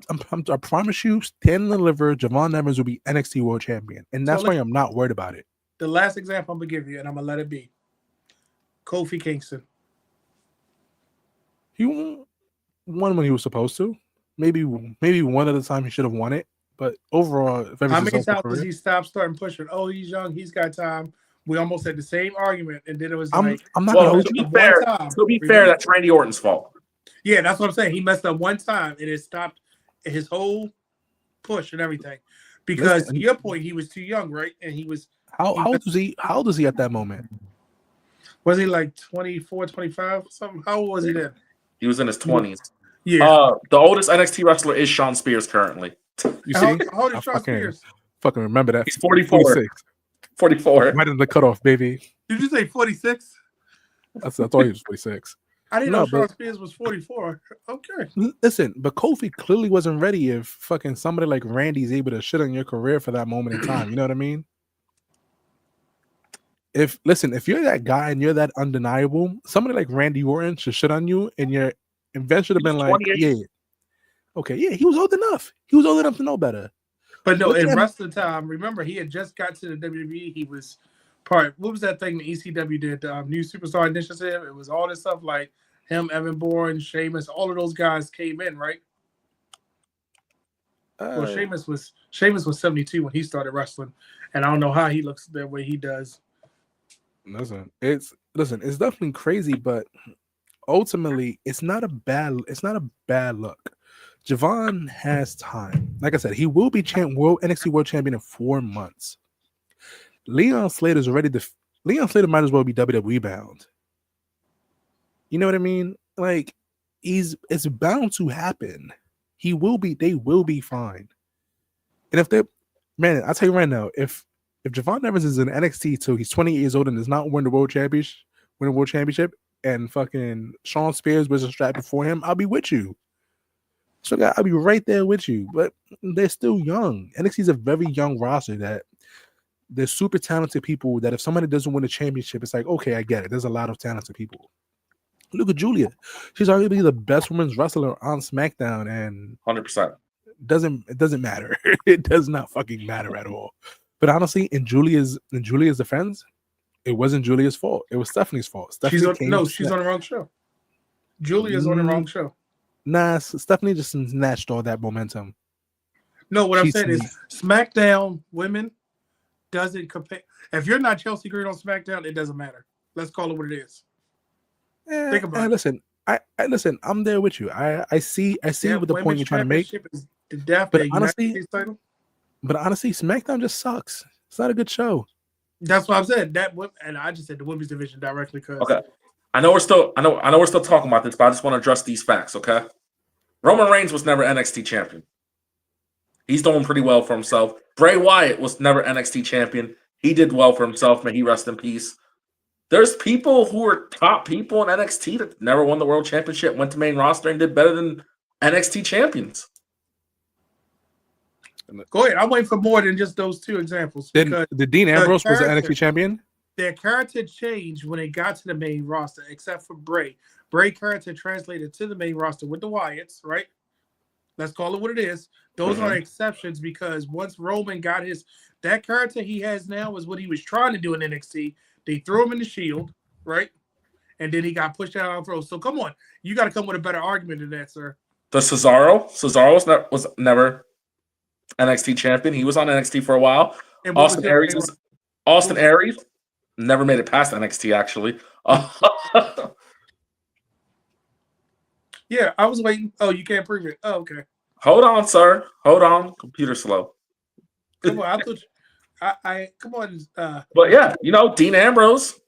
promise you, stand and deliver. Jevon Evans will be NXT world champion, and that's why I'm not worried about it. The last example I'm gonna give you, and I'm gonna let it be, Kofi Kingston. He won when he was supposed to. Maybe one at a time he should have won it. But overall, how many times does he stop, start, and push it? Oh, he's young. He's got time. We almost had the same argument, and then it was I'm not gonna to be fair, that's Randy Orton's fault. Yeah, that's what I'm saying. He messed up one time, and it stopped his whole push and everything. Because to your point, he was too young, right? And he was how old was he at that moment? Was he like 24, 25 or something? How old was he then? He was in his 20s. Yeah. The oldest NXT wrestler is Shawn Spears currently. You see? How old is Shawn Spears? Fucking remember that. He's 44. 46. 44. Right in the cutoff, baby. Did you say 46? I thought he was 46. I didn't know Shawn Spears was 44. Okay. Listen, but Kofi clearly wasn't ready if fucking somebody like Randy's able to shit on your career for that moment in time. You know what I mean? If you're that guy and you're that undeniable, somebody like Randy Orton should shit on you, and your event should have been like, 28. Yeah. Okay, yeah, he was old enough. He was old enough to know better. But no, in wrestling time, remember, he had just got to the WWE. He was what was that thing the ECW did? The New Superstar Initiative. It was all this stuff like him, Evan Bourne, Sheamus, all of those guys came in, right? Well, Sheamus was 72 when he started wrestling, and I don't know how he looks the way he does. It's definitely crazy, but ultimately, it's not a bad look. Jevon has time. Like I said, he will be NXT World Champion in 4 months. Leon Slater might as well be WWE bound. You know what I mean? Like, it's bound to happen. They will be fine. And I'll tell you right now, if Jevon Evans is in NXT till he's 28 years old and does not win the world championship, and fucking Shawn Spears was a strap before him, I'll be with you. So I'll be right there with you. But they're still young. NXT is a very young roster that they're super talented people that if somebody doesn't win a championship, it's like, okay, I get it. There's a lot of talented people. Look at Julia. She's arguably the best women's wrestler on SmackDown, and 100%. It doesn't matter. It does not fucking matter at all. But honestly, in Julia's defense, it wasn't Julia's fault. It was Stephanie's fault. She's on the wrong show. Julia's on the wrong show. Nah, Stephanie just snatched all that momentum. No, what I'm saying is SmackDown women doesn't compare. If you're not Chelsea Green on SmackDown, it doesn't matter. Let's call it what it is. Think about it. Listen, I listen. I'm there with you. I see That what the point women's you're trying to make. championship is the death But of the honestly- United States title. But honestly, SmackDown just sucks. It's not a good show. That's what I'm saying. And I just said the women's division directly because Okay. I know we're still talking about this, but I just want to address these facts, okay? Roman Reigns was never NXT champion. He's doing pretty well for himself. Bray Wyatt was never NXT champion. He did well for himself. May he rest in peace. There's people who are top people in NXT that never won the world championship, went to main roster, and did better than NXT champions. Go ahead. I'm waiting for more than just those two examples. The Dean Ambrose was the NXT champion. Their character changed when they got to the main roster, except for Bray. Bray character translated to the main roster with the Wyatts, right? Let's call it what it is. Those are exceptions because once Roman got that character he has now is what he was trying to do in NXT. They threw him in the Shield, right? And then he got pushed out on throws. So come on, you got to come with a better argument than that, sir. The Cesaro was never NXT champion. He was on NXT for a while. And Austin Aries never made it past NXT, actually. Yeah, I was waiting. Oh, you can't prove it. Oh, okay. Hold on, sir. Hold on. Computer slow. Come on. I thought come on. But yeah, Dean Ambrose.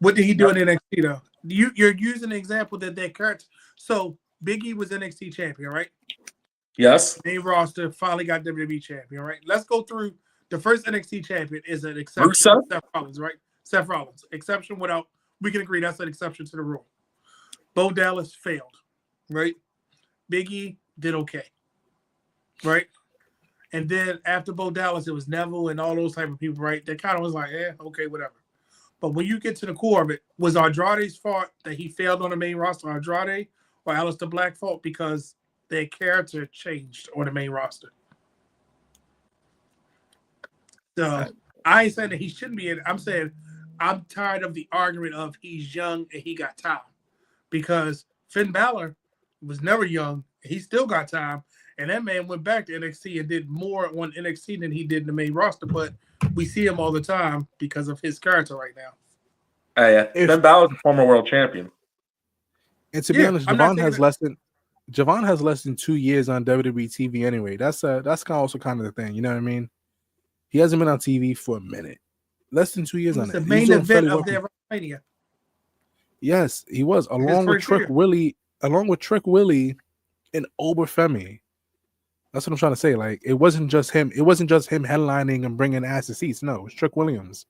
What did he do in NXT though? You're using an example that character. So Big E was NXT champion, right? Yes. Main roster finally got WWE champion, right? Let's go through the first NXT champion is an exception. Seth Rollins, right? Seth Rollins. Exception we can agree that's an exception to the rule. Bo Dallas failed, right? Big E did okay, right? And then after Bo Dallas, it was Neville and all those type of people, right? That kind of was like, okay, whatever. But when you get to the core of it, was Andrade's fault that he failed on the main roster, Andrade, or Aleister Black's fault because their character changed on the main roster? So I ain't saying that he shouldn't be in it. I'm saying I'm tired of the argument of he's young and he got time. Because Finn Balor was never young. He still got time. And that man went back to NXT and did more on NXT than he did in the main roster. But we see him all the time because of his character right now. Yeah. Finn Balor's a former world champion. And to be honest, Jevon has less than 2 years on WWE TV anyway. That's also kind of the thing. You know what I mean? He hasn't been on TV for a minute. Less than 2 years on it. The main event of their WrestleMania. Yes, he was along with Trick Willie and Oberfemi. That's what I'm trying to say. Like it wasn't just him. It wasn't just him headlining and bringing ass to seats. No, it was Trick Williams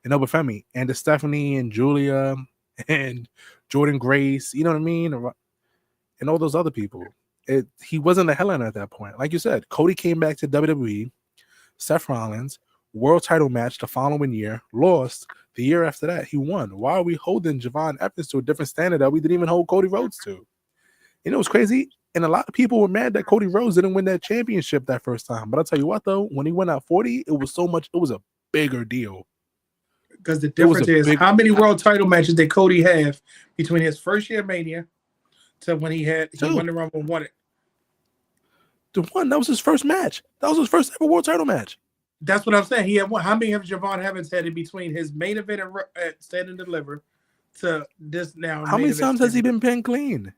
and Oberfemi and the Stephanie and Julia and Jordan Grace. You know what I mean? And all those other people. He wasn't the headliner at that point. Like you said, Cody came back to WWE. Seth Rollins, world title match the following year, lost. The year after that, he won. Why are we holding Jevon Evans to a different standard that we didn't even hold Cody Rhodes to? You know, it's crazy. And a lot of people were mad that Cody Rhodes didn't win that championship that first time. But I'll tell you what, though, when he went out 40, it was a bigger deal. Because the difference is how many world title matches did Cody have between his first year Mania to when he won the Rumble and won it? That was his first match. That was his first ever world title match. That's what I'm saying. He had one. How many have Jevon Evans had in between his main event at Stand and Deliver to this now? How many times has he been pinned clean?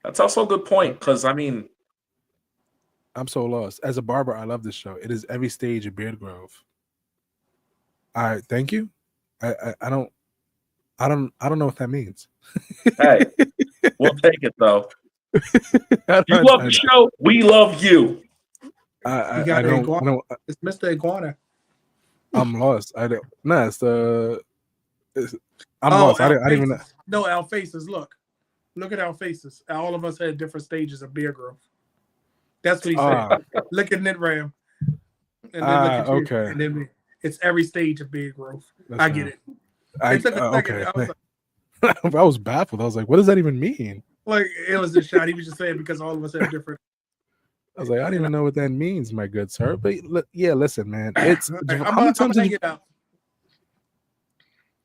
That's also a good point because I'm so lost. As a barber, I love this show. It is every stage of beard growth. I thank you. I don't know what that means. Hey, we'll take it though. You love the show. We love you. I don't. It's Mr. Iguana. I'm lost. I'm lost. I didn't even know. No, our faces. Look at our faces. All of us had different stages of beard growth. That's what he said. Look at NItram. And then look at you. Okay. And then it's every stage of beard growth. I get it. Okay. I was baffled. I was like, what does that even mean? Like, it was a shot. He was just saying because all of us have different. I was like, I don't even know what that means, my good sir. But yeah, listen, man. It's how many times did you get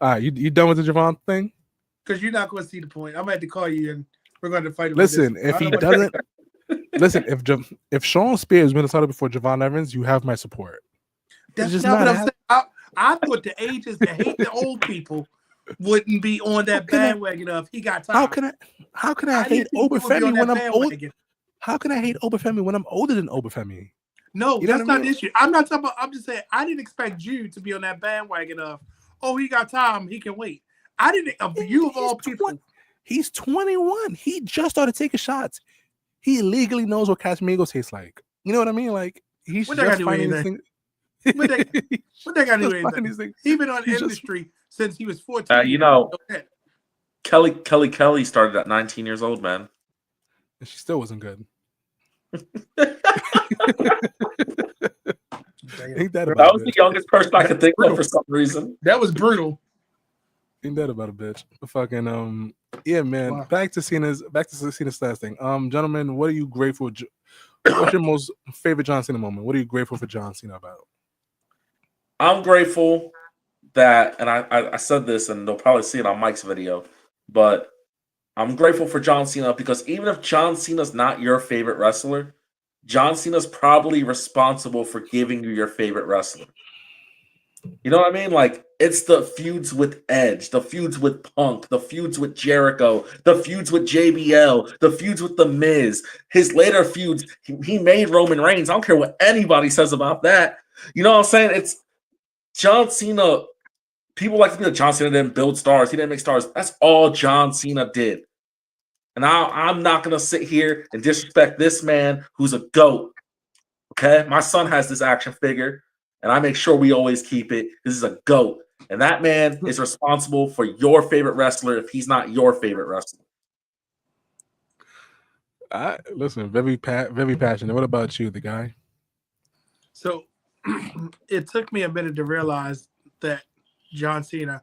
out? You done with the Jevon thing? Because you're not going to see the point. I'm going to have to call you and we're going to fight. Listen, if he doesn't, listen, if Sean Spears wins the title before Jevon Evans, you have my support. That's just not what I'm saying. I thought the ages that hate the old people wouldn't be on that bandwagon of he got time. How can I hate Obafemi when I'm old? How can I hate Obafemi when I'm older than Obafemi? No, that's not the issue. I'm not talking about. I'm just saying I didn't expect you to be on that bandwagon of, oh, he got time, he can wait. I didn't. Of you of all people, he's 21. He just started taking shots. He legally knows what Casamigos tastes like. You know what I mean? Like he's what just finding these things. What they got to do anything? He's been on the industry since he was 14. You know, Kelly started at 19 years old, man. And she still wasn't good. Ain't that was the youngest person I could think of for some reason. That was brutal. Ain't that about a bitch? Fucking yeah, man. Wow. Back to Cena's last thing. Gentlemen, what are you grateful? What's your most favorite John Cena moment? What are you grateful for John Cena about? I'm grateful that, and I said this, and they'll probably see it on Mike's video, but I'm grateful for John Cena because even if John Cena's not your favorite wrestler, John Cena's probably responsible for giving you your favorite wrestler. You know what I mean? Like, it's the feuds with Edge, the feuds with Punk, the feuds with Jericho, the feuds with JBL, the feuds with The Miz. His later feuds, he made Roman Reigns. I don't care what anybody says about that. You know what I'm saying? It's John Cena. People like to think that John Cena didn't build stars. He didn't make stars. That's all John Cena did. And I'm not going to sit here and disrespect this man who's a GOAT. Okay? My son has this action figure, and I make sure we always keep it. This is a GOAT. And that man is responsible for your favorite wrestler if he's not your favorite wrestler. Listen, very passionate. What about you, the guy? So it took me a minute to realize that John Cena,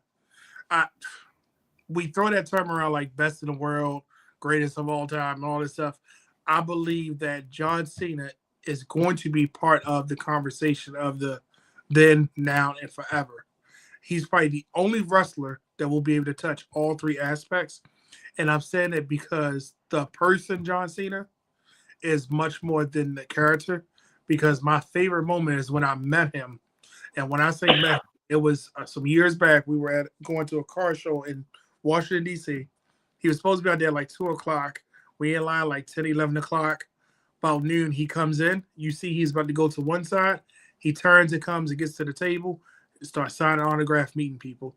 we throw that term around like best in the world, greatest of all time, and all this stuff. I believe that John Cena is going to be part of the conversation of the then, now, and forever. He's probably the only wrestler that will be able to touch all three aspects. And I'm saying it because the person, John Cena, is much more than the character. Because my favorite moment is when I met him. And when I say met, it was some years back. We were going to a car show in Washington, D.C. He was supposed to be out there like 2 o'clock. We in line like 10, 11 o'clock. About noon, he comes in. You see he's about to go to one side. He turns and comes and gets to the table, starts signing autograph, meeting people.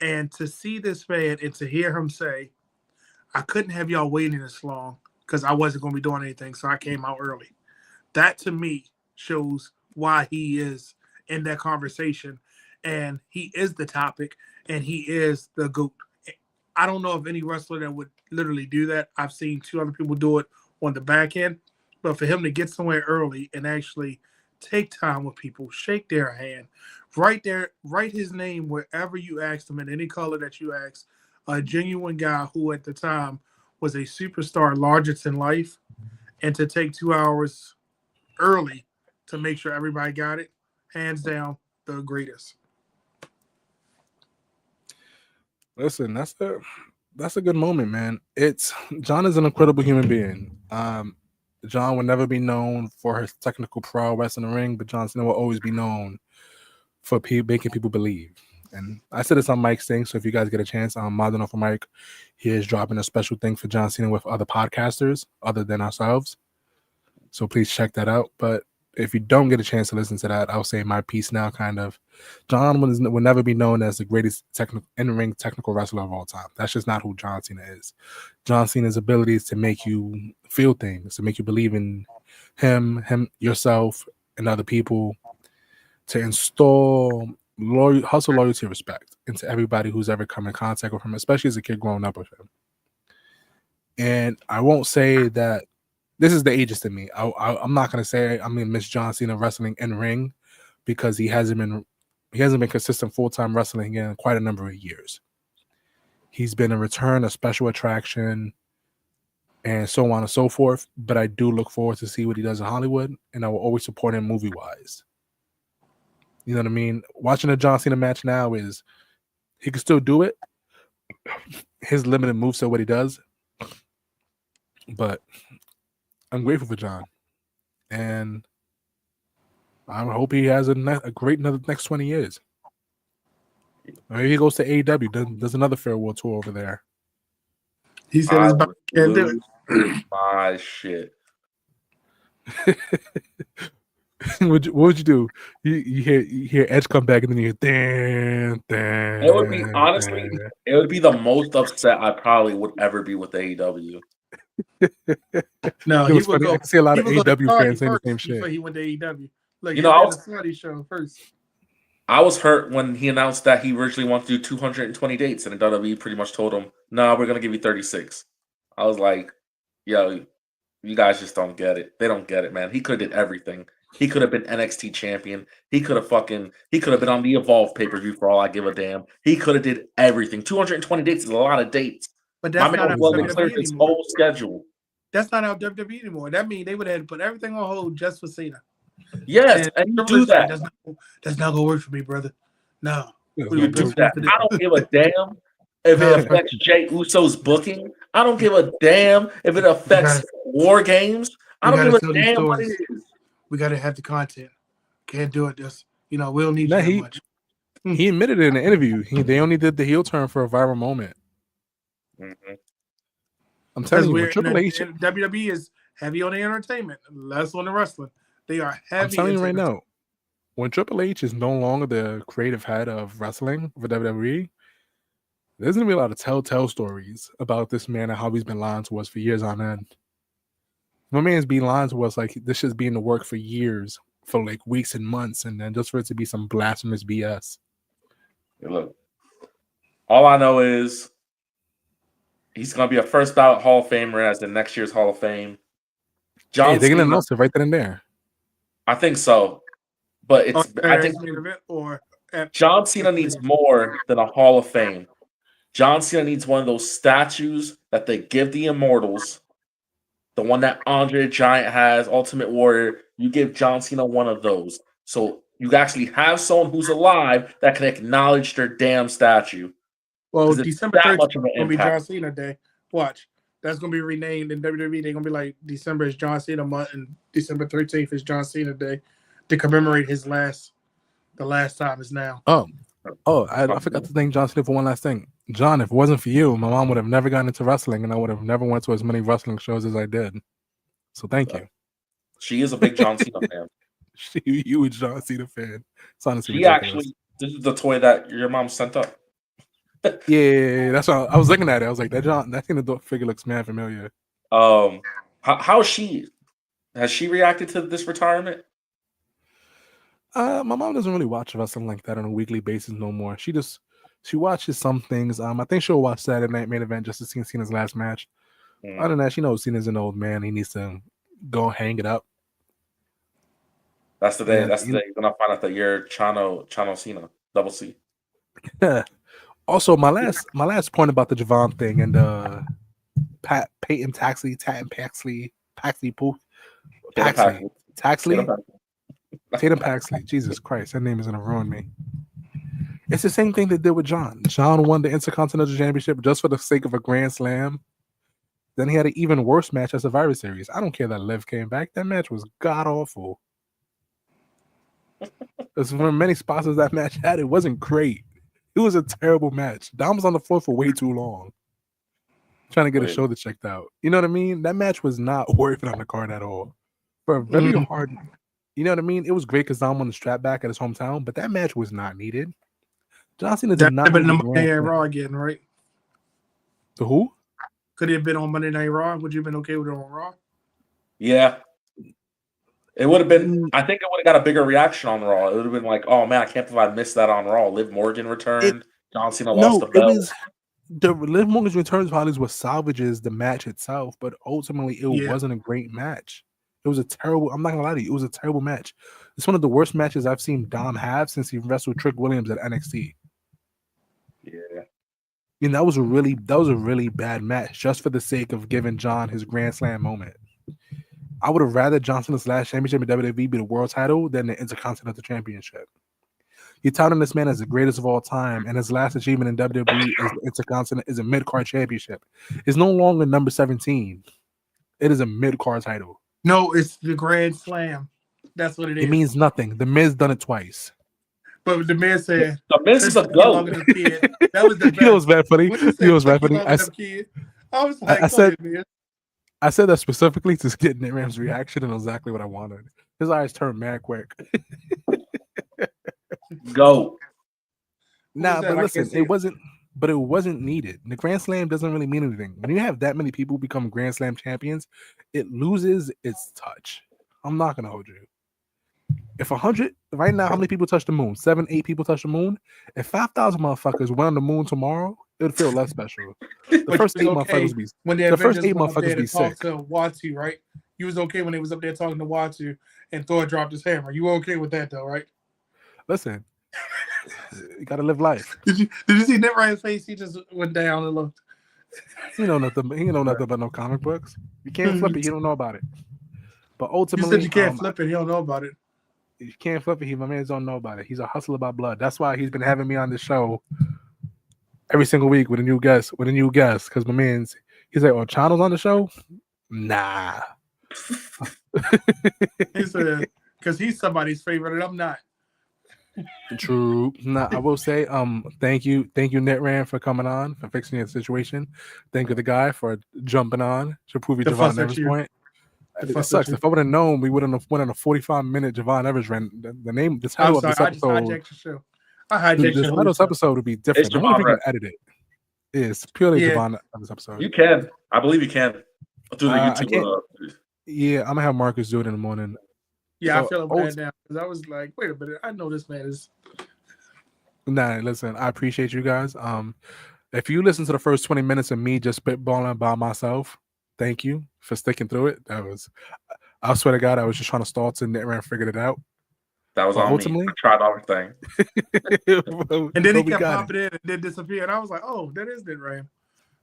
And to see this man and to hear him say, I couldn't have y'all waiting this long because I wasn't going to be doing anything, so I came out early. That, to me, shows why he is in that conversation. And he is the topic, and he is the GOAT. I don't know of any wrestler that would literally do that. I've seen 2 other people do it on the back end. But for him to get somewhere early and actually take time with people, shake their hand, write his name wherever you asked him in any color that you asked, a genuine guy who at the time was a superstar larger than life, and to take 2 hours early to make sure everybody got it, hands down, the greatest. Listen, that's a good moment, man. John is an incredible human being. John will never be known for his technical prowess in the ring, but John Cena will always be known for making people believe. And I said this on Mike's thing, so if you guys get a chance, Modern Off of Mike, he is dropping a special thing for John Cena with other podcasters other than ourselves. So please check that out. But if you don't get a chance to listen to that, I'll say my piece now, kind of. John will never be known as the greatest in-ring technical wrestler of all time. That's just not who John Cena is. John Cena's ability is to make you feel things, to make you believe in him, yourself, and other people, to install hustle, loyalty, respect into everybody who's ever come in contact with him, especially as a kid growing up with him. And I won't say that this is the ageist in me. I'm not gonna say I'm gonna miss John Cena wrestling in ring because he hasn't been consistent full-time wrestling in quite a number of years. He's been a return, a special attraction, and so on and so forth. But I do look forward to see what he does in Hollywood, and I will always support him movie-wise. You know what I mean? Watching a John Cena match now is he can still do it. His limited moveset, what he does, but I'm grateful for John, and I hope he has a great another next 20 years. Maybe he goes to AEW. There's another farewell tour over there. He said I his body can't do it. lose my shit. What would you do? You hear Edge come back and then you hear damn. It would be honestly, it would be the most upset I probably would ever be with AEW. No, It he was would funny. go. I can see a lot of he would go to AEW Saudi fans saying the first same shit. before he went to AEW. Like, You know, I was- the Saudi show first. I was hurt when he announced that he originally wanted to do 220 dates, and WWE pretty much told him, "No, we're gonna give you 36." I was like, "Yo, you guys just don't get it. They don't get it, man. He could have did everything. He could have been NXT champion. He could have been on the Evolve pay-per-view for all I give a damn. He could have did everything. 220 dates is a lot of dates. But that's My not man how wasn't WWE cleared his anymore. whole schedule. That's not how WWE anymore. That means they would have had to put everything on hold just for Cena. Yes, and you do that. That's not gonna work for me, brother. No. Yeah, You do that. I don't give a damn if it affects Jey Uso's booking. I don't give a damn if it affects War Games. I don't give a damn what it is. We gotta have the content. Can't do it. Just we don't need Nah, that much. He admitted it in the interview. They only did the heel turn for a viral moment. Mm-hmm. I'm telling you, Triple H. WWE is heavy on the entertainment, less on the wrestling. They are heavy. I'm telling you right now, when Triple H is no longer the creative head of wrestling for WWE, there's gonna be a lot of telltale stories about this man and how he's been lying to us for years on end. My man's been lying to us like this shit's been in the work for years, for like weeks and months, and then just for it to be some blasphemous BS. Hey, look, all I know is he's gonna be a first ballot Hall of Famer as the next year's Hall of Fame. Hey, they're gonna announce it right then and there. I think so, but I think John Cena needs more than a Hall of Fame. John Cena needs one of those statues that they give the immortals. The one that Andre the Giant has, Ultimate Warrior. You give John Cena one of those. So you actually have someone who's alive that can acknowledge their damn statue. Well, December 13th is going to be John Cena Day. Watch. That's going to be renamed in WWE. They're going to be like December is John Cena month and December 13th is John Cena Day to commemorate the last time is now. I forgot to thank John Cena for one last thing. John, if it wasn't for you, my mom would have never gotten into wrestling and I would have never went to as many wrestling shows as I did. So thank you. She is a big John Cena fan. You a John Cena fan. It's honestly ridiculous. Actually, this is the toy that your mom sent up. Yeah, that's what I was looking at it. I was like, that thing, the figure looks mad familiar. How is she? Has she reacted to this retirement? My mom doesn't really watch wrestling like that on a weekly basis no more. She watches some things. I think she'll watch Saturday Night Main Event just to see Cena's last match. Other than that, she knows Cena's an old man. He needs to go hang it up. That's the day. Yeah, that's the day you're gonna find out that you're Chanoo Cena, double C. Also, my last point about the Jevon thing and Tatum Paxley. Jesus Christ, that name is gonna ruin me. It's the same thing they did with John. John won the Intercontinental Championship just for the sake of a Grand Slam. Then he had an even worse match at Survivor Series. I don't care that Liv came back. That match was god awful. As for many spots as that match had, it wasn't great. It was a terrible match. Dom was on the floor for way too long, trying to get his shoulder checked out. You know what I mean? That match was not worth it on the card at all. For a very hard, you know what I mean? It was great because Dom won the strap back at his hometown, but that match was not needed. John Cena did not. Been on Monday Night Raw again, right? The who? Could he have been on Monday Night Raw? Would you have been okay with it on Raw? Yeah. It would have been, I think it would have got a bigger reaction on Raw. It would have been like, oh man, I can't believe I missed that on Raw. Liv Morgan returned. John Cena lost the belt. The Liv Morgan's returns probably what salvages the match itself, but ultimately it wasn't a great match. It was a terrible, I'm not gonna lie to you, it was a terrible match. It's one of the worst matches I've seen Dom have since he wrestled Trick Williams at NXT. Yeah. And that was a really bad match just for the sake of giving John his Grand Slam moment. I would have rather John Cena's last championship in WWE be the world title than the Intercontinental Championship. You're touting this man as the greatest of all time, and his last achievement in WWE is the Intercontinental is a mid-card championship. It's no longer number 17. It is a mid-card title. No, it's the Grand Slam. That's what it is. It means nothing. The Miz done it twice. But the man said, The Miz is a goat. That was the best. You know what's bad funny? You know what's bad funny? I was like, I said that specifically to get NItram's reaction and exactly what I wanted. His eyes turned mad quick. Go. Nah, but listen, it wasn't needed. The Grand Slam doesn't really mean anything. When you have that many people become Grand Slam champions, it loses its touch. I'm not gonna hold you. If 100 right now, how many people touch the moon? 7, 8 people touch the moon. If 5,000 motherfuckers went on the moon tomorrow, it would feel less special. The first 8 motherfuckers be when the first 8 motherfuckers be sick. To Watu, right? You was okay when they was up there talking to Watu and Thor dropped his hammer. You were okay with that though, right? Listen, you gotta live life. Did you see NetRyan's face? He just went down and looked. He know nothing about no comic books. You can't flip it. You don't know about it. But ultimately, you said you can't flip it. He don't know about it. You can't flip it. My man don't know about it. He's a hustler by blood. That's why he's been having me on the show every single week with a new guest. Because my man's, he's like, "Oh, Chanoo's on the show." Nah. He said, "Because he's somebody's favorite, and I'm not." True. Nah, I will say, thank you, NItram, for coming on, for fixing your situation. Thank you, the guy, for jumping on to prove you Jevon Evers' point. It sucks. If I would have known, we would have went on a 45-minute Jevon Evers rant. The title of this episode. This episode would be different. I wonder if we can edit it. It's purely Jevon Evers episode. You can. I believe you can. Through the YouTube. Yeah, I'm gonna have Marcus do it in the morning. Yeah, so, I feel bad now because I was like, wait a minute, I know this man is. Nah, listen, I appreciate you guys. If you listen to the first 20 minutes of me just spitballing by myself, thank you for sticking through it. I swear to God, I was just trying to stall till NItram figured it out. That was on me. I tried everything. And then he kept popping in and then disappear. And I was like, oh, that is NItram.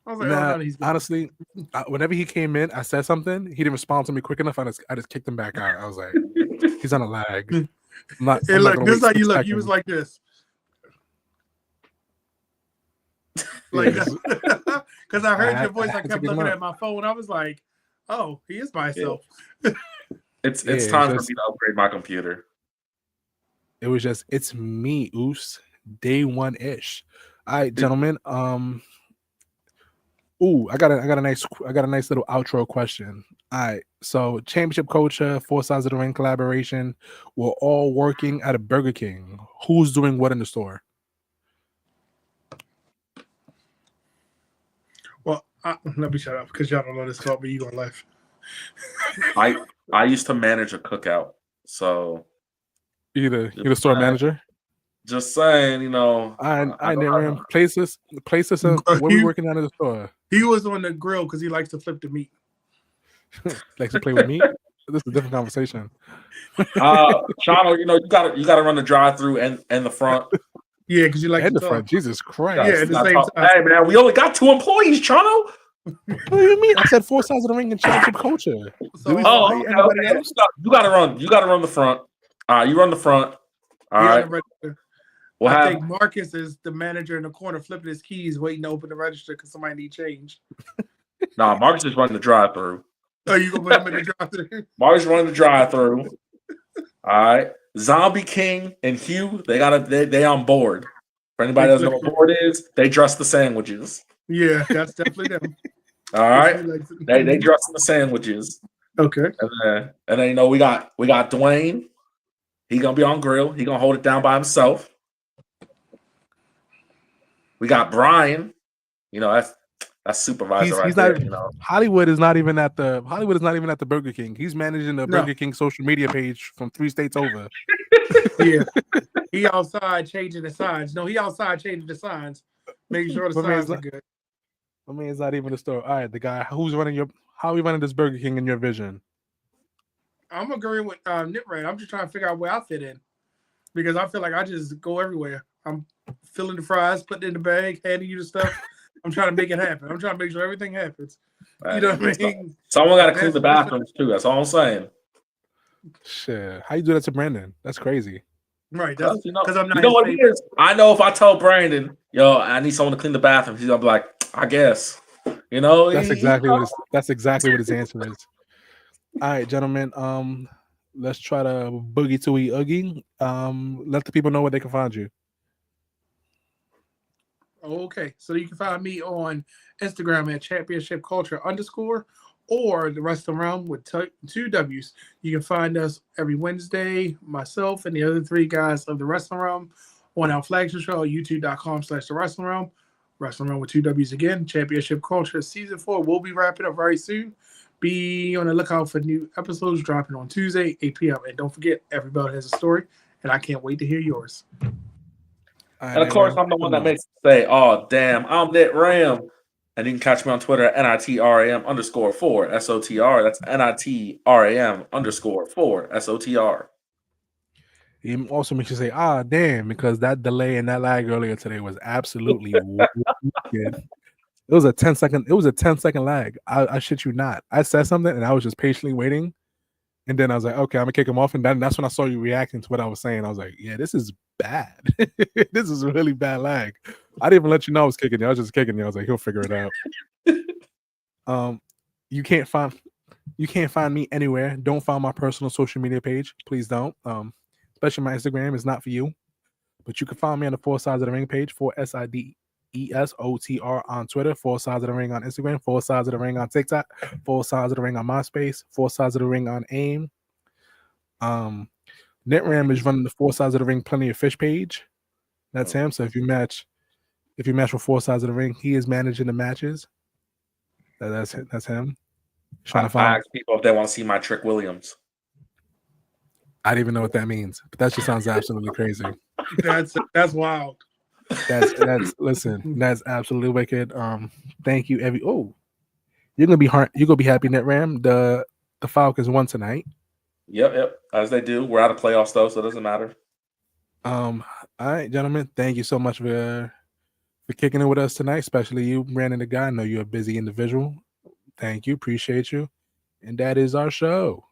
I was like, nah, honestly, whenever he came in, I said something. He didn't respond to me quick enough. I just kicked him back out. I was like, he's on a lag. Look, this is how you look. He was like this. Like, because I heard your voice. I kept looking at my phone. I was like, oh, he is by himself. It's time for me to upgrade my computer. It was just, it's me, Oos, day one-ish. All right, gentlemen. I got a nice little outro question. All right, so championship culture, 4 sides of the ring collaboration. We're all working at a Burger King. Who's doing what in the store? Well, let me shut up because y'all don't know this about me. You gonna laugh. I used to manage a cookout, so you're the store manager. Just saying, you know. I never place this. What we working on in the store? He was on the grill because he likes to flip the meat. Likes to play with meat. This is a different conversation. Chanoo, you know, you gotta run the drive-through and the front. Yeah, because you like the front. Jesus Christ! Yeah, at the same time. Hey man, we only got 2 employees, Chanoo. What do you mean? I said 4 sides of the ring and championship culture. So, you gotta run the front. You run the front. All right. I think Marcus is the manager in the corner flipping his keys, waiting to open the register because somebody need change. Nah, Marcus is running the drive-through. Oh, you gonna put him in the drive-through? Marcus running the drive-through. All right. Zombie King and Hugh, they on board. For anybody that doesn't know what board is, they dress the sandwiches. Yeah, that's definitely them. All right. They dress the sandwiches. Okay. And then you know we got Dwayne. He gonna be on grill. He gonna hold it down by himself. We got Brian. You know, that's supervisor he's there. Not, you know, Hollywood is not even at the Burger King. He's managing the Burger King social media page from 3 states over. Yeah, he outside changing the signs. No, he outside changing the signs, making sure the signs are good. I mean, it's not even the store. All right, the guy who's running how are we running this Burger King in your vision? I'm agreeing with NItram. I'm just trying to figure out where I fit in because I feel like I just go everywhere. I'm filling the fries, putting it in the bag, handing you the stuff. I'm trying to make it happen. I'm trying to make sure everything happens. You know what I mean? Someone got to clean the bathrooms too. That's all I'm saying. Shit, how you do that to Brandon? That's crazy. Right. That's because I'm not. You know what it is? I know if I tell Brandon, yo, I need someone to clean the bathroom, he's gonna be like, I guess. You know, that's exactly what his answer is. All right, gentlemen. let's try to boogie to oogie. Let the people know where they can find you. Okay, so you can find me on Instagram at championship culture _ or the rest of the realm with two W's. You can find us every Wednesday, myself and the other three guys of the wrestling realm on our flagship show, youtube.com/the wrestling realm. Wrestling realm with two W's again. Championship culture season 4 will be wrapping up very soon. Be on the lookout for new episodes dropping on Tuesday, 8 p.m. And don't forget, everybody has a story, and I can't wait to hear yours. And of course, I'm the one that makes it say, "Oh, damn, I'm NItram." And you can catch me on Twitter at NITRAM _4 SOTR. That's NITRAM _4 SOTR. It also makes you say, "Ah, damn," because that delay and that lag earlier today was absolutely wicked. It was a 10-second. It was a 10-second lag. I shit you not. I said something and I was just patiently waiting, and then I was like, "Okay, I'm gonna kick him off." And then that's when I saw you reacting to what I was saying. I was like, "Yeah, this is bad. This is really bad lag." I didn't even let you know I was kicking you. I was just kicking you. I was like, "He'll figure it out." You can't find me anywhere. Don't find my personal social media page. Please don't. Especially my Instagram is not for you. But you can find me on the 4 Sides of the Ring page, 4SIDESOTR on Twitter, 4 Sides of the Ring on Instagram, 4 Sides of the Ring on TikTok, 4 Sides of the Ring on MySpace, 4 Sides of the Ring on AIM. NItram is running the 4 Sides of the Ring Plenty of Fish page. That's him. So if you match with 4 Sides of the Ring, he is managing the matches. That's him. I ask people if they want to see my Trick Williams. I didn't even know what that means, but that just sounds absolutely crazy. That's wild. That's listen, that's absolutely wicked. Thank you, you're gonna be happy, NItram. The Falcons won tonight. Yep, as they do. We're out of playoffs though, so it doesn't matter. All right, gentlemen, thank you so much for kicking it with us tonight, especially you, Brandon the guy. I know you're a busy individual. Thank you, appreciate you, and that is our show.